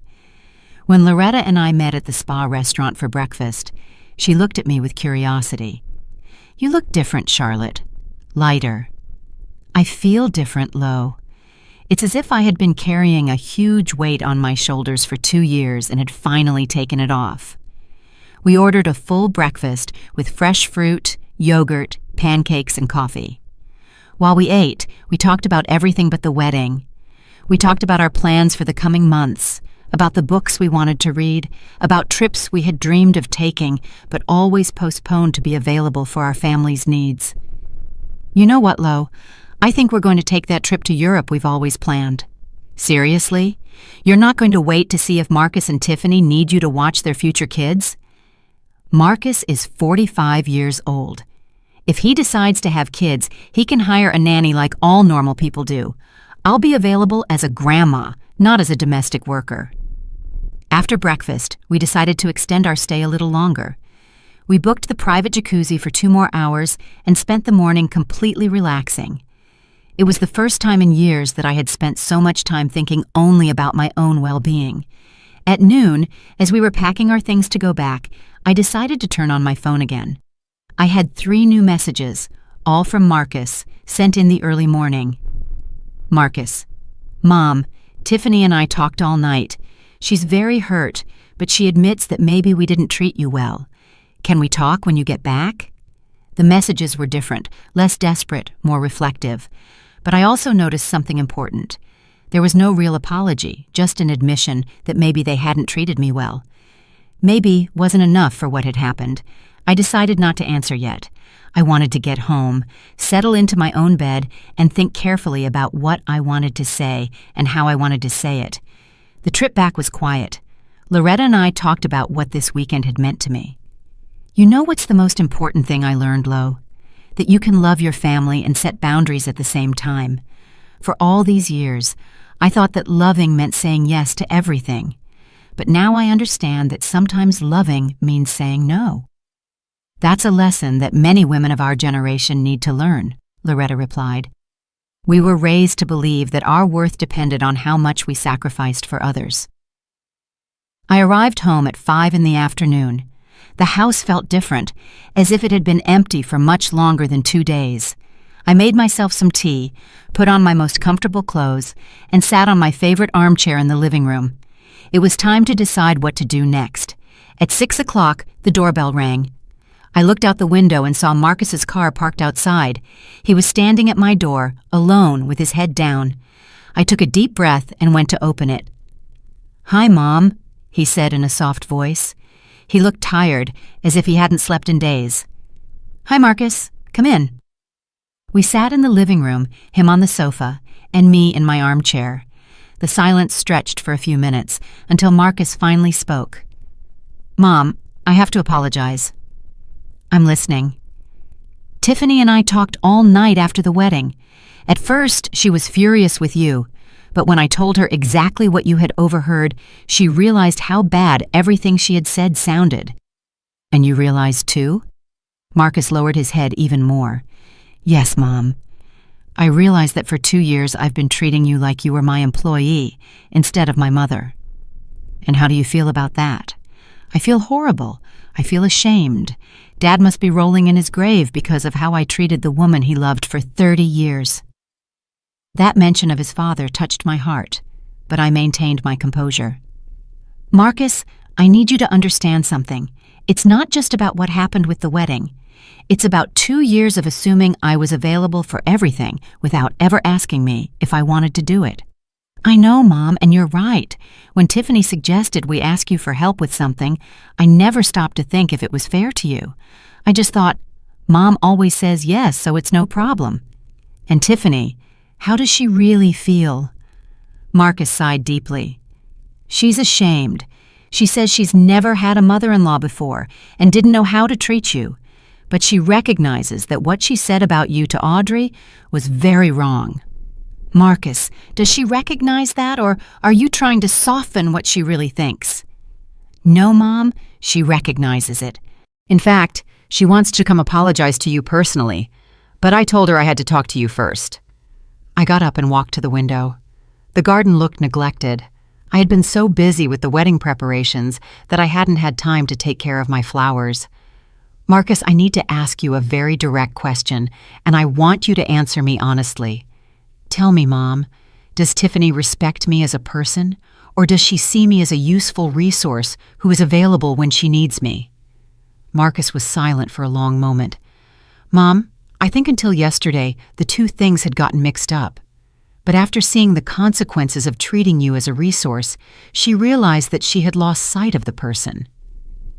When Loretta and I met at the spa restaurant for breakfast, she looked at me with curiosity. "You look different, Charlotte. Lighter." "I feel different, Lo. It's as if I had been carrying a huge weight on my shoulders for 2 years and had finally taken it off. We ordered a full breakfast with fresh fruit, yogurt, pancakes, and coffee. While we ate, we talked about everything but the wedding. We talked about our plans for the coming months, about the books we wanted to read, about trips we had dreamed of taking but always postponed to be available for our family's needs. You know what, Lo? I think we're going to take that trip to Europe we've always planned. Seriously? You're not going to wait to see if Marcus and Tiffany need you to watch their future kids? Marcus is 45 years old. If he decides to have kids, he can hire a nanny like all normal people do. I'll be available as a grandma, not as a domestic worker. After breakfast, we decided to extend our stay a little longer. We booked the private jacuzzi for 2 more hours and spent the morning completely relaxing. It was the first time in years that I had spent so much time thinking only about my own well-being. At noon, as we were packing our things to go back, I decided to turn on my phone again. I had 3 new messages, all from Marcus, sent in the early morning. Marcus: Mom, Tiffany and I talked all night. She's very hurt, but she admits that maybe we didn't treat you well. Can we talk when you get back? The messages were different, less desperate, more reflective. But I also noticed something important. There was no real apology, just an admission that maybe they hadn't treated me well. Maybe wasn't enough for what had happened. I decided not to answer yet. I wanted to get home, settle into my own bed, and think carefully about what I wanted to say and how I wanted to say it. The trip back was quiet. Loretta and I talked about what this weekend had meant to me. You know what's the most important thing I learned, Lo? That you can love your family and set boundaries at the same time. For all these years, I thought that loving meant saying yes to everything. But now I understand that sometimes loving means saying no. That's a lesson that many women of our generation need to learn, Loretta replied. We were raised to believe that our worth depended on how much we sacrificed for others. I arrived home at 5 in the afternoon. The house felt different, as if it had been empty for much longer than 2 days. I made myself some tea, put on my most comfortable clothes, and sat on my favorite armchair in the living room. It was time to decide what to do next. At 6 o'clock, the doorbell rang. I looked out the window and saw Marcus's car parked outside. He was standing at my door, alone, with his head down. I took a deep breath and went to open it. "Hi, Mom," he said in a soft voice. He looked tired, as if he hadn't slept in days. "Hi, Marcus. Come in." We sat in the living room, him on the sofa, and me in my armchair. The silence stretched for a few minutes, until Marcus finally spoke. "Mom, I have to apologize." "I'm listening." "Tiffany and I talked all night after the wedding. At first, she was furious with you, but when I told her exactly what you had overheard, she realized how bad everything she had said sounded." "And you realized too?" Marcus lowered his head even more. "Yes, Mom. I realized that for 2 years I've been treating you like you were my employee instead of my mother." "And how do you feel about that?" "I feel horrible. I feel ashamed. Dad must be rolling in his grave because of how I treated the woman he loved for 30 years. That mention of his father touched my heart, but I maintained my composure. "Marcus, I need you to understand something. It's not just about what happened with the wedding. It's about 2 years of assuming I was available for everything without ever asking me if I wanted to do it. I know, Mom, and you're right. When Tiffany suggested we ask you for help with something, I never stopped to think if it was fair to you. I just thought, Mom always says yes, so it's no problem. And Tiffany, how does she really feel?" Marcus sighed deeply. "She's ashamed. She says she's never had a mother-in-law before and didn't know how to treat you. But she recognizes that what she said about you to Audrey was very wrong." "Marcus, does she recognize that, or are you trying to soften what she really thinks?" "No, Mom, she recognizes it. In fact, she wants to come apologize to you personally, but I told her I had to talk to you first." I got up and walked to the window. The garden looked neglected. I had been so busy with the wedding preparations that I hadn't had time to take care of my flowers. "Marcus, I need to ask you a very direct question, and I want you to answer me honestly. Tell me, Mom, Does Tiffany respect me as a person, or does she see me as a useful resource who is available when she needs me? Marcus was silent for a long moment. Mom, I think until yesterday, the two things had gotten mixed up. But after seeing the consequences of treating you as a resource, she realized that she had lost sight of the person.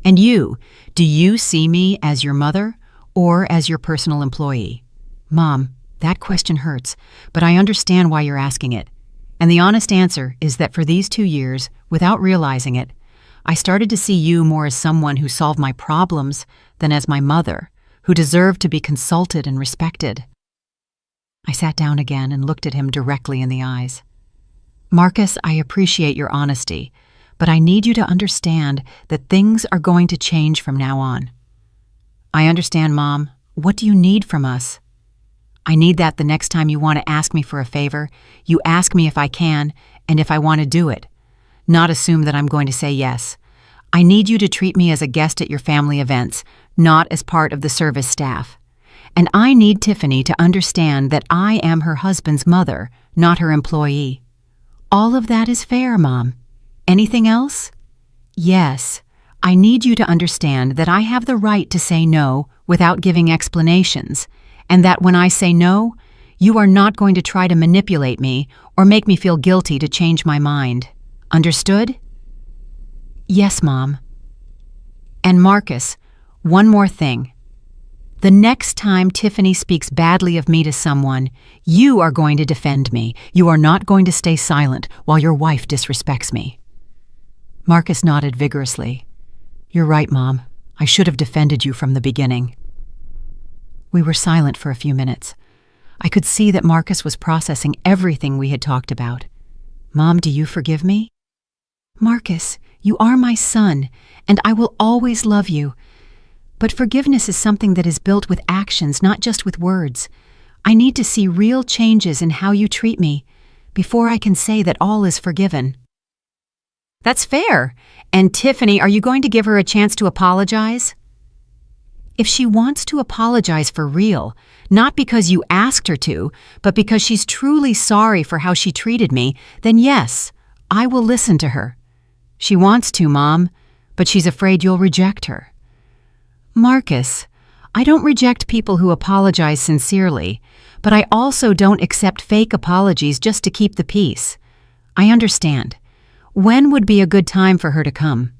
And you, do you see me as your mother or as your personal employee? Mom, that question hurts, but I understand why you're asking it. And the honest answer is that for these 2 years, without realizing it, I started to see you more as someone who solved my problems than as my mother, who deserved to be consulted and respected. I sat down again and looked at him directly in the eyes. Marcus, I appreciate your honesty, but I need you to understand that things are going to change from now on. I understand, Mom. What do you need from us? I need that the next time you want to ask me for a favor, you ask me if I can and if I want to do it. Not assume that I'm going to say yes. I need you to treat me as a guest at your family events, not as part of the service staff. And I need Tiffany to understand that I am her husband's mother, not her employee. All of that is fair, Mom. Anything else? Yes. I need you to understand that I have the right to say no without giving explanations, and that when I say no, you are not going to try to manipulate me or make me feel guilty to change my mind. Understood? Yes, Mom. And Marcus, one more thing. The next time Tiffany speaks badly of me to someone, you are going to defend me. You are not going to stay silent while your wife disrespects me. Marcus nodded vigorously. You're right, Mom. I should have defended you from the beginning. We were silent for a few minutes. I could see that Marcus was processing everything we had talked about. Mom, do you forgive me? Marcus, you are my son, and I will always love you. But forgiveness is something that is built with actions, not just with words. I need to see real changes in how you treat me before I can say that all is forgiven. That's fair. And Tiffany, are you going to give her a chance to apologize? If she wants to apologize for real, not because you asked her to, but because she's truly sorry for how she treated me, then yes, I will listen to her. She wants to, Mom, but she's afraid you'll reject her. Marcus, I don't reject people who apologize sincerely, but I also don't accept fake apologies just to keep the peace. I understand. When would be a good time for her to come?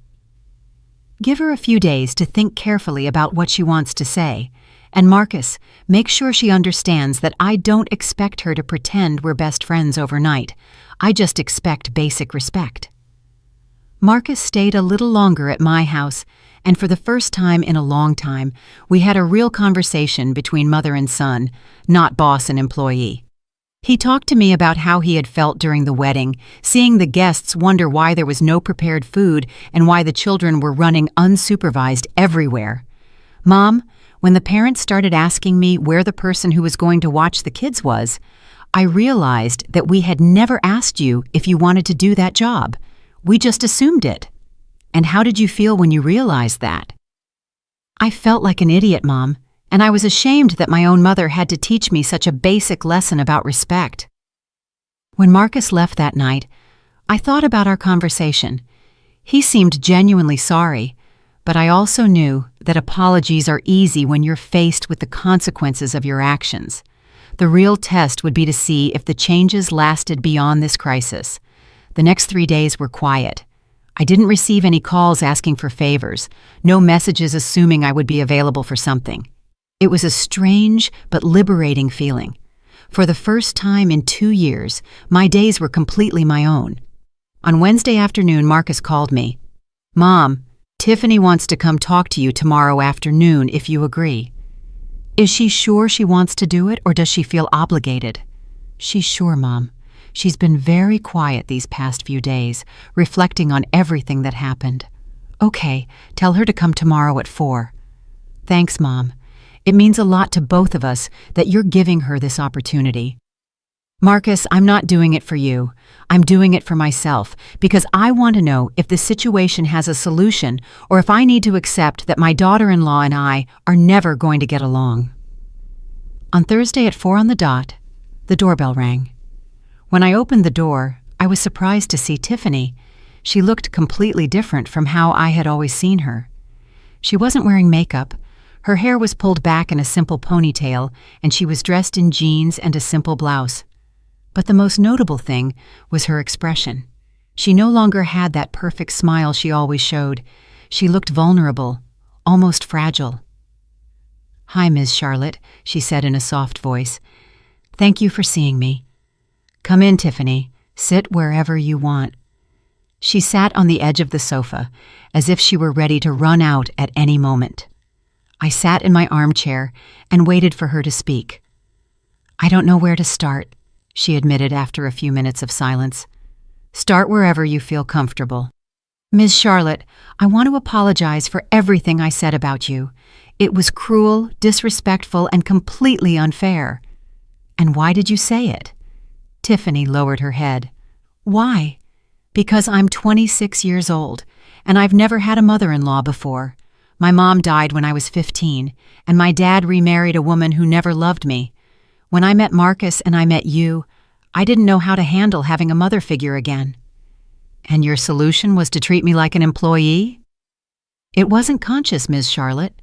Give her a few days to think carefully about what she wants to say. And Marcus, make sure she understands that I don't expect her to pretend we're best friends overnight. I just expect basic respect. Marcus stayed a little longer at my house, and for the first time in a long time, we had a real conversation between mother and son, not boss and employee. He talked to me about how he had felt during the wedding, seeing the guests wonder why there was no prepared food and why the children were running unsupervised everywhere. Mom, when the parents started asking me where the person who was going to watch the kids was, I realized that we had never asked you if you wanted to do that job. We just assumed it. And how did you feel when you realized that? I felt like an idiot, Mom, and I was ashamed that my own mother had to teach me such a basic lesson about respect. When Marcus left that night, I thought about our conversation. He seemed genuinely sorry, but I also knew that apologies are easy when you're faced with the consequences of your actions. The real test would be to see if the changes lasted beyond this crisis. The next 3 days were quiet. I didn't receive any calls asking for favors, no messages assuming I would be available for something. It was a strange but liberating feeling. For the first time in 2 years, my days were completely my own. On Wednesday afternoon, Marcus called me. Mom, Tiffany wants to come talk to you tomorrow afternoon if you agree. Is she sure she wants to do it, or does she feel obligated? She's sure, Mom. She's been very quiet these past few days, reflecting on everything that happened. Okay, tell her to come tomorrow at 4. Thanks, Mom. It means a lot to both of us that you're giving her this opportunity. Marcus, I'm not doing it for you. I'm doing it for myself because I want to know if the situation has a solution or if I need to accept that my daughter-in-law and I are never going to get along. On Thursday at 4 on the dot, the doorbell rang. When I opened the door, I was surprised to see Tiffany. She looked completely different from how I had always seen her. She wasn't wearing makeup. Her hair was pulled back in a simple ponytail, and she was dressed in jeans and a simple blouse. But the most notable thing was her expression. She no longer had that perfect smile she always showed. She looked vulnerable, almost fragile. "Hi, Ms. Charlotte," she said in a soft voice. "Thank you for seeing me. Come in, Tiffany. Sit wherever you want." She sat on the edge of the sofa, as if she were ready to run out at any moment. I sat in my armchair and waited for her to speak. "I don't know where to start," she admitted after a few minutes of silence. "Start wherever you feel comfortable." "Ms. Charlotte, I want to apologize for everything I said about you. It was cruel, disrespectful, and completely unfair." "And why did you say it?" Tiffany lowered her head. "Why? Because I'm 26 years old, and I've never had a mother-in-law before. My mom died when I was 15, and my dad remarried a woman who never loved me. When I met Marcus and I met you, I didn't know how to handle having a mother figure again." "And your solution was to treat me like an employee?" "It wasn't conscious, Ms. Charlotte.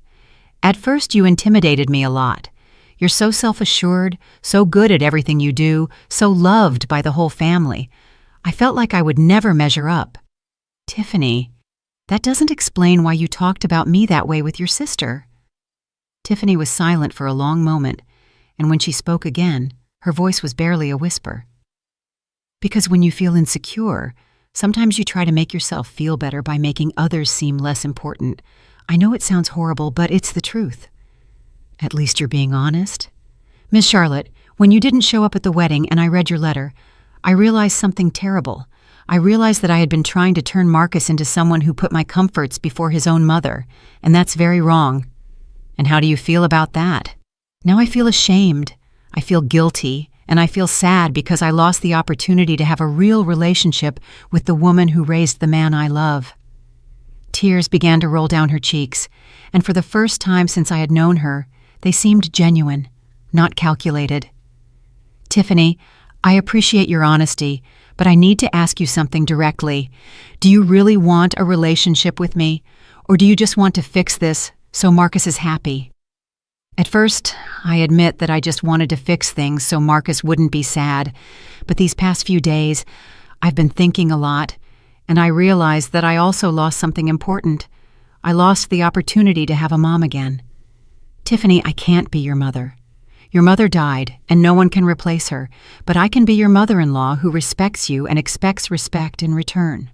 At first you intimidated me a lot. You're so self-assured, so good at everything you do, so loved by the whole family. I felt like I would never measure up." "Tiffany, that doesn't explain why you talked about me that way with your sister." Tiffany was silent for a long moment, and when she spoke again, her voice was barely a whisper. "Because when you feel insecure, sometimes you try to make yourself feel better by making others seem less important. I know it sounds horrible, but it's the truth." "At least you're being honest." "Miss Charlotte, when you didn't show up at the wedding and I read your letter, I realized something terrible. I realized that I had been trying to turn Marcus into someone who put my comforts before his own mother, and that's very wrong." "And how do you feel about that?" "Now I feel ashamed. I feel guilty, and I feel sad because I lost the opportunity to have a real relationship with the woman who raised the man I love." Tears began to roll down her cheeks, and for the first time since I had known her, they seemed genuine, not calculated. "Tiffany, I appreciate your honesty, but I need to ask you something directly. Do you really want a relationship with me, or do you just want to fix this so Marcus is happy?" At first, I admit that I just wanted to fix things so Marcus wouldn't be sad, but these past few days, I've been thinking a lot, and I realized that I also lost something important. I lost the opportunity to have a mom again. "Tiffany, I can't be your mother. Your mother died, and no one can replace her, but I can be your mother-in-law who respects you and expects respect in return."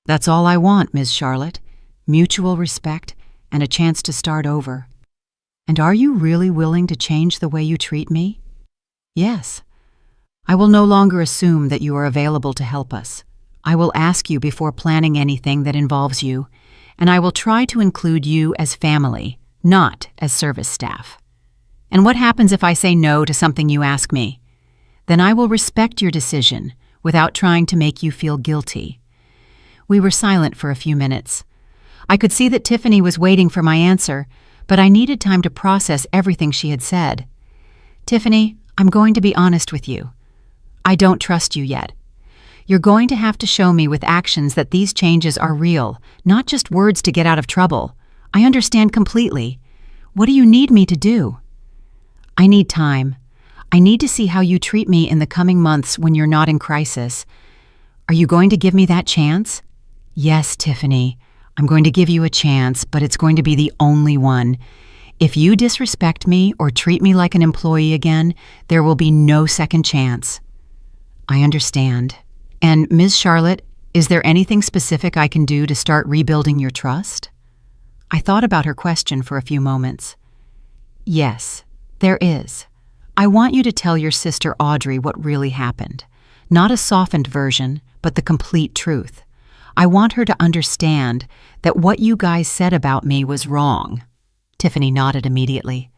"That's all I want, Ms. Charlotte. Mutual respect and a chance to start over." "And are you really willing to change the way you treat me?" "Yes. I will no longer assume that you are available to help us. I will ask you before planning anything that involves you, and I will try to include you as family, not as service staff. And what happens if I say no to something you ask me? Then I will respect your decision without trying to make you feel guilty." We were silent for a few minutes. I could see that Tiffany was waiting for my answer, but I needed time to process everything she had said. "Tiffany, I'm going to be honest with you. I don't trust you yet. You're going to have to show me with actions that these changes are real, not just words to get out of trouble. I understand completely. What do you need me to do?" "I need time. I need to see how you treat me in the coming months when you're not in crisis. Are you going to give me that chance?" "Yes, Tiffany. I'm going to give you a chance, but it's going to be the only one. If you disrespect me or treat me like an employee again, there will be no second chance." "I understand. And, Ms. Charlotte, is there anything specific I can do to start rebuilding your trust?" I thought about her question for a few moments. "Yes, there is. I want you to tell your sister Audrey what really happened. Not a softened version, but the complete truth. I want her to understand that what you guys said about me was wrong." Tiffany nodded immediately.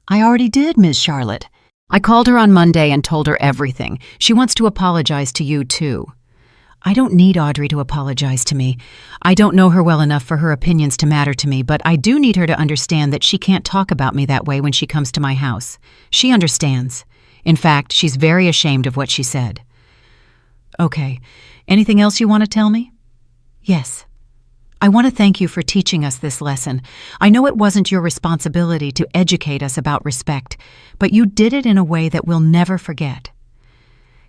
"I already did, Ms. Charlotte. I called her on Monday and told her everything. She wants to apologize to you, too." "I don't need Audrey to apologize to me. I don't know her well enough for her opinions to matter to me, but I do need her to understand that she can't talk about me that way when she comes to my house. She understands. In fact, she's very ashamed of what she said. Okay, anything else you want to tell me? Yes. I want to thank you for teaching us this lesson. I know it wasn't your responsibility to educate us about respect, but you did it in a way that we'll never forget.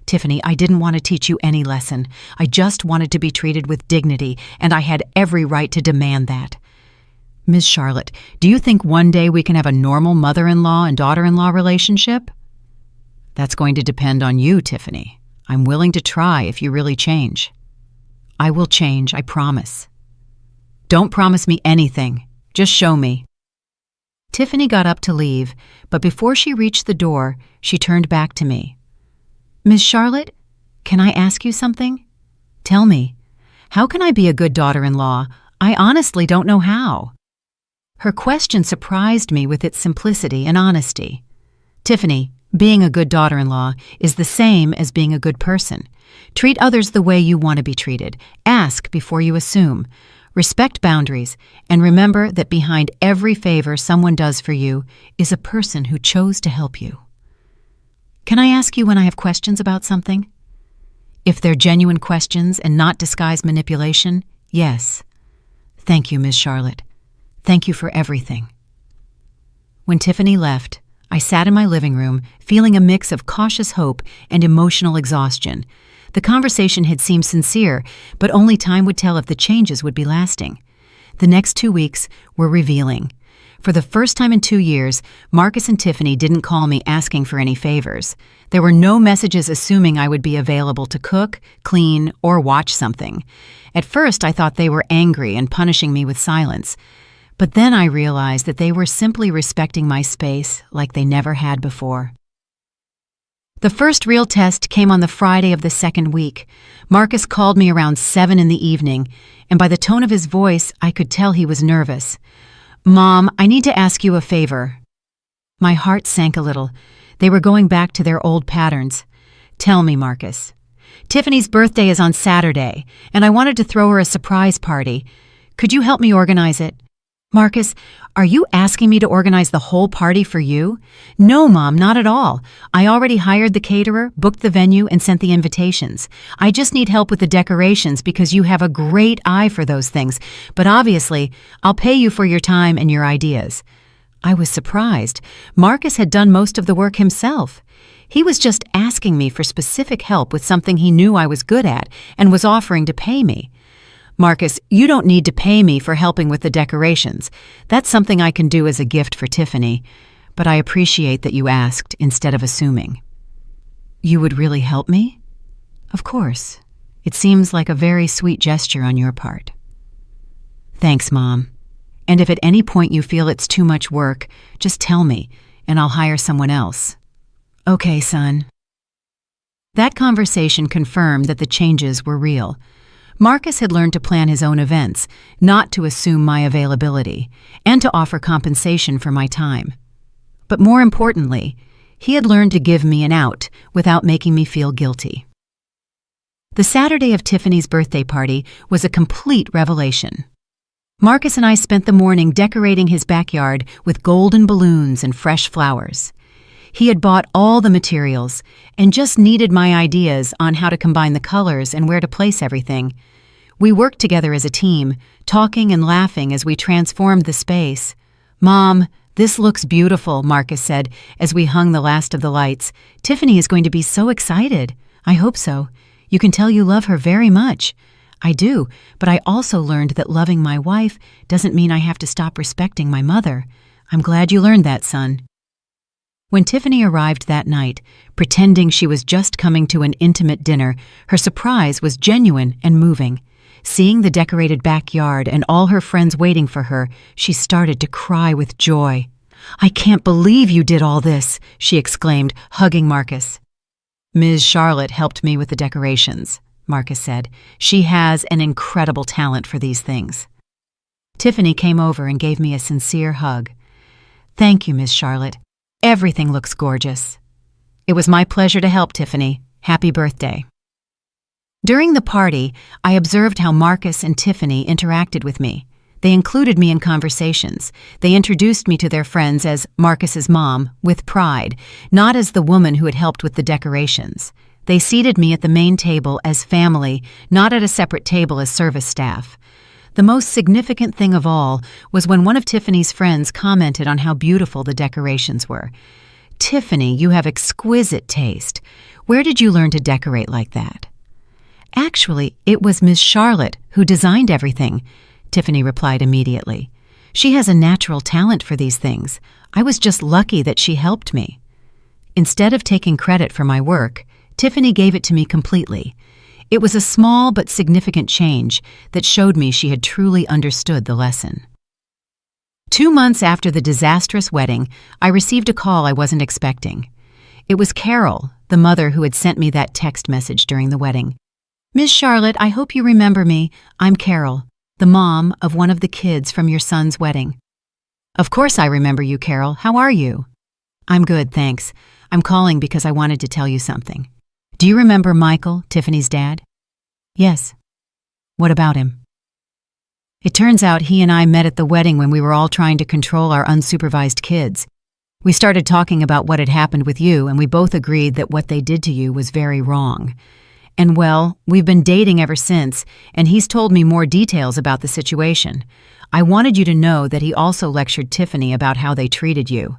Tiffany, I didn't want to teach you any lesson. I just wanted to be treated with dignity, and I had every right to demand that. Ms. Charlotte, do you think one day we can have a normal mother-in-law and daughter-in-law relationship? That's going to depend on you, Tiffany. I'm willing to try if you really change. I will change, I promise. Don't promise me anything. Just show me. Tiffany got up to leave, but before she reached the door, she turned back to me. Ms. Charlotte, can I ask you something? Tell me, how can I be a good daughter-in-law? I honestly don't know how. Her question surprised me with its simplicity and honesty. Tiffany, being a good daughter-in-law is the same as being a good person. Treat others the way you want to be treated. Ask before you assume. Respect boundaries, and remember that behind every favor someone does for you is a person who chose to help you. Can I ask you when I have questions about something? If they're genuine questions and not disguised manipulation, yes. Thank you, Ms. Charlotte. Thank you for everything. When Tiffany left, I sat in my living room, feeling a mix of cautious hope and emotional exhaustion. The conversation had seemed sincere, but only time would tell if the changes would be lasting. The next 2 weeks were revealing. For the first time in 2 years, Marcus and Tiffany didn't call me asking for any favors. There were no messages assuming I would be available to cook, clean, or watch something. At first, I thought they were angry and punishing me with silence. But then I realized that they were simply respecting my space like they never had before. The first real test came on the Friday of the second week. Marcus called me around 7 in the evening, and by the tone of his voice, I could tell he was nervous. Mom, I need to ask you a favor. My heart sank a little. They were going back to their old patterns. Tell me, Marcus. Tiffany's birthday is on Saturday, and I wanted to throw her a surprise party. Could you help me organize it? Marcus, are you asking me to organize the whole party for you? No, Mom, not at all. I already hired the caterer, booked the venue, and sent the invitations. I just need help with the decorations because you have a great eye for those things. But obviously, I'll pay you for your time and your ideas. I was surprised. Marcus had done most of the work himself. He was just asking me for specific help with something he knew I was good at and was offering to pay me. Marcus, you don't need to pay me for helping with the decorations. That's something I can do as a gift for Tiffany, but I appreciate that you asked instead of assuming. You would really help me? Of course. It seems like a very sweet gesture on your part. Thanks, Mom. And if at any point you feel it's too much work, just tell me, and I'll hire someone else. Okay, son. That conversation confirmed that the changes were real. Marcus had learned to plan his own events, not to assume my availability, and to offer compensation for my time. But more importantly, he had learned to give me an out without making me feel guilty. The Saturday of Tiffany's birthday party was a complete revelation. Marcus and I spent the morning decorating his backyard with golden balloons and fresh flowers. He had bought all the materials and just needed my ideas on how to combine the colors and where to place everything. We worked together as a team, talking and laughing as we transformed the space. Mom, this looks beautiful, Marcus said as we hung the last of the lights. Tiffany is going to be so excited. I hope so. You can tell you love her very much. I do, but I also learned that loving my wife doesn't mean I have to stop respecting my mother. I'm glad you learned that, son. When Tiffany arrived that night, pretending she was just coming to an intimate dinner, her surprise was genuine and moving. Seeing the decorated backyard and all her friends waiting for her, she started to cry with joy. I can't believe you did all this, she exclaimed, hugging Marcus. Ms. Charlotte helped me with the decorations, Marcus said. She has an incredible talent for these things. Tiffany came over and gave me a sincere hug. Thank you, Ms. Charlotte. Everything looks gorgeous. It was my pleasure to help, Tiffany. Happy birthday. During the party, I observed how Marcus and Tiffany interacted with me. They included me in conversations. They introduced me to their friends as Marcus's mom, with pride, not as the woman who had helped with the decorations. They seated me at the main table as family, not at a separate table as service staff. The most significant thing of all was when one of Tiffany's friends commented on how beautiful the decorations were. "Tiffany, you have exquisite taste. Where did you learn to decorate like that?" "Actually, it was Miss Charlotte who designed everything," Tiffany replied immediately. "She has a natural talent for these things. I was just lucky that she helped me." Instead of taking credit for my work, Tiffany gave it to me completely. It was a small but significant change that showed me she had truly understood the lesson. 2 months after the disastrous wedding, I received a call I wasn't expecting. It was Carol, the mother who had sent me that text message during the wedding. "Miss Charlotte, I hope you remember me. I'm Carol, the mom of one of the kids from your son's wedding." "Of course I remember you, Carol. How are you?" "I'm good, thanks. I'm calling because I wanted to tell you something. Do you remember Michael, Tiffany's dad?" "Yes." "What about him?" "It turns out he and I met at the wedding when we were all trying to control our unsupervised kids. We started talking about what had happened with you, and we both agreed that what they did to you was very wrong. And well, we've been dating ever since, and he's told me more details about the situation. I wanted you to know that he also lectured Tiffany about how they treated you."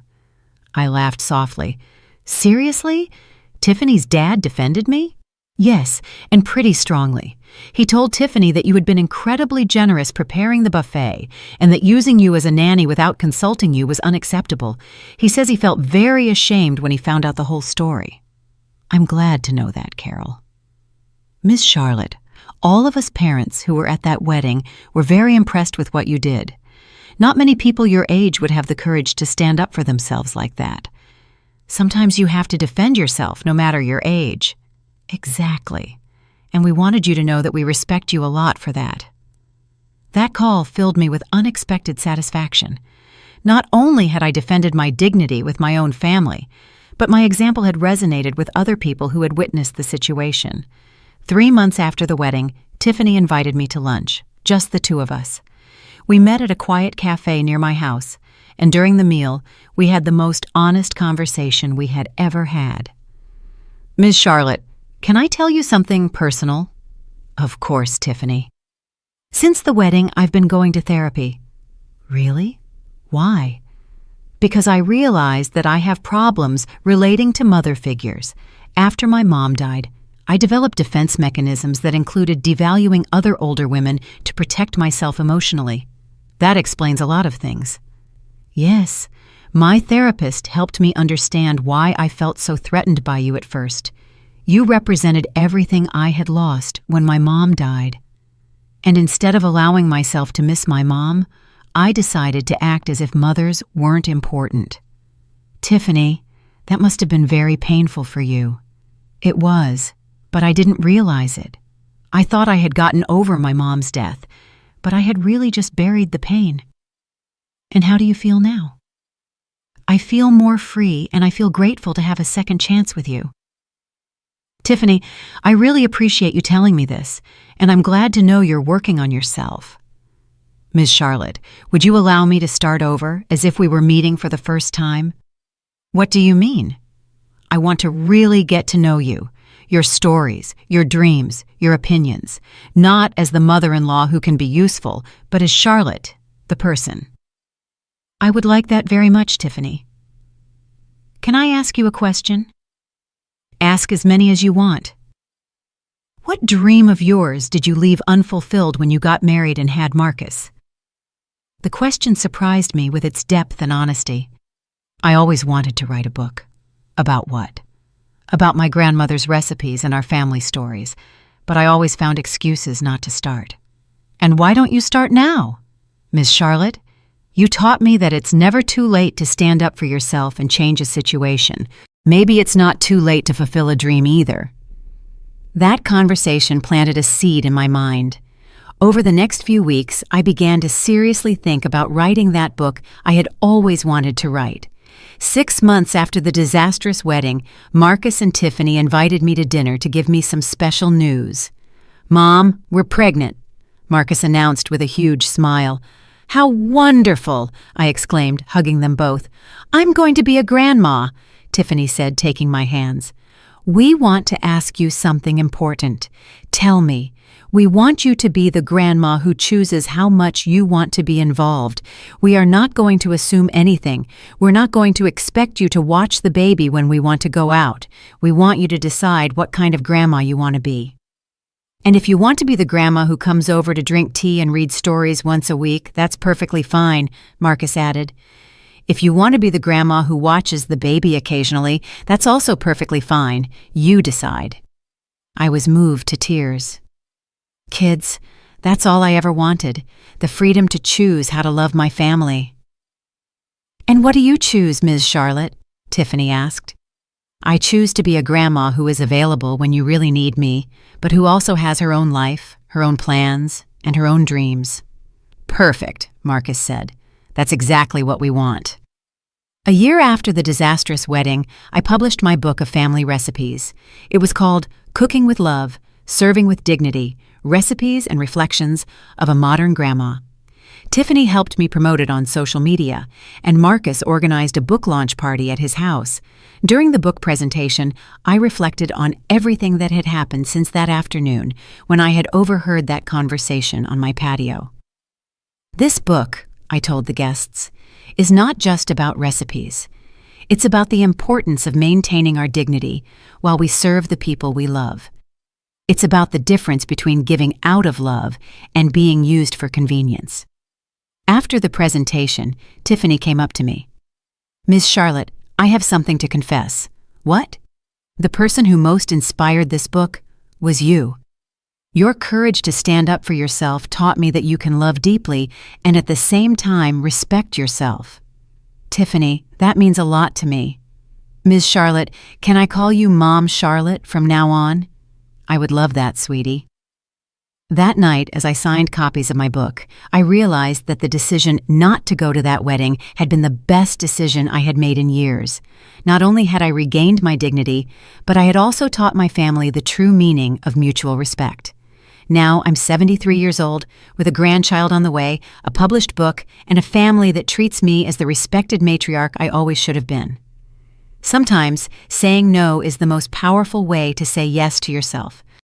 I laughed softly. "Seriously? Tiffany's dad defended me?" "Yes, and pretty strongly. He told Tiffany that you had been incredibly generous preparing the buffet, and that using you as a nanny without consulting you was unacceptable. He says he felt very ashamed when he found out the whole story." "I'm glad to know that, Carol." "Miss Charlotte, all of us parents who were at that wedding were very impressed with what you did. Not many people your age would have the courage to stand up for themselves like that. Sometimes you have to defend yourself, no matter your age." "Exactly. And we wanted you to know that we respect you a lot for that." That call filled me with unexpected satisfaction. Not only had I defended my dignity with my own family, but my example had resonated with other people who had witnessed the situation. 3 months after the wedding, Tiffany invited me to lunch, just the two of us. We met at a quiet cafe near my house, and during the meal, we had the most honest conversation we had ever had. "Ms. Charlotte, can I tell you something personal?" "Of course, Tiffany." "Since the wedding, I've been going to therapy." "Really? Why?" "Because I realized that I have problems relating to mother figures. After my mom died, I developed defense mechanisms that included devaluing other older women to protect myself emotionally. That explains a lot of things." "Yes, my therapist helped me understand why I felt so threatened by you at first. You represented everything I had lost when my mom died. And instead of allowing myself to miss my mom, I decided to act as if mothers weren't important." "Tiffany, that must have been very painful for you." "It was, but I didn't realize it. I thought I had gotten over my mom's death, but I had really just buried the pain." "And how do you feel now?" "I feel more free, and I feel grateful to have a second chance with you." "Tiffany, I really appreciate you telling me this, and I'm glad to know you're working on yourself." "Ms. Charlotte, would you allow me to start over, as if we were meeting for the first time?" "What do you mean?" "I want to really get to know you, your stories, your dreams, your opinions, not as the mother-in-law who can be useful, but as Charlotte, the person." "I would like that very much, Tiffany." "Can I ask you a question?" "Ask as many as you want." "What dream of yours did you leave unfulfilled when you got married and had Marcus?" The question surprised me with its depth and honesty. I always wanted to write a book. About what? About my grandmother's recipes and our family stories, but I always found excuses not to start. "And why don't you start now?" "Ms. Charlotte, you taught me that it's never too late to stand up for yourself and change a situation. Maybe it's not too late to fulfill a dream either." That conversation planted a seed in my mind. Over the next few weeks, I began to seriously think about writing that book I had always wanted to write. 6 months after the disastrous wedding, Marcus and Tiffany invited me to dinner to give me some special news. "Mom, we're pregnant," Marcus announced with a huge smile. How wonderful! I exclaimed, hugging them both. I'm going to be a grandma, Tiffany said, taking my hands. We want to ask you something important. Tell me. We want you to be the grandma who chooses how much you want to be involved. We are not going to assume anything. We're not going to expect you to watch the baby when we want to go out. We want you to decide what kind of grandma you want to be. And if you want to be the grandma who comes over to drink tea and read stories once a week, that's perfectly fine, Marcus added. If you want to be the grandma who watches the baby occasionally, that's also perfectly fine. You decide. I was moved to tears. Kids, that's all I ever wanted, the freedom to choose how to love my family. And what do you choose, Ms. Charlotte? Tiffany asked. I choose to be a grandma who is available when you really need me, but who also has her own life, her own plans, and her own dreams. Perfect, Marcus said. That's exactly what we want. A year after the disastrous wedding, I published my book of family recipes. It was called Cooking with Love, Serving with Dignity, Recipes and Reflections of a Modern Grandma. Tiffany helped me promote it on social media, and Marcus organized a book launch party at his house. During the book presentation, I reflected on everything that had happened since that afternoon when I had overheard that conversation on my patio. This book, I told the guests, is not just about recipes. It's about the importance of maintaining our dignity while we serve the people we love. It's about the difference between giving out of love and being used for convenience. After the presentation, Tiffany came up to me. Ms. Charlotte, I have something to confess. What? The person who most inspired this book was you. Your courage to stand up for yourself taught me that you can love deeply and at the same time respect yourself. Tiffany, that means a lot to me. Ms. Charlotte, can I call you Mom Charlotte from now on? I would love that, sweetie. That night, as I signed copies of my book, I realized that the decision not to go to that wedding had been the best decision I had made in years. Not only had I regained my dignity, but I had also taught my family the true meaning of mutual respect. Now I'm 73 years old, with a grandchild on the way, a published book, and a family that treats me as the respected matriarch I always should have been. Sometimes, saying no is the most powerful way to say yes to yourself.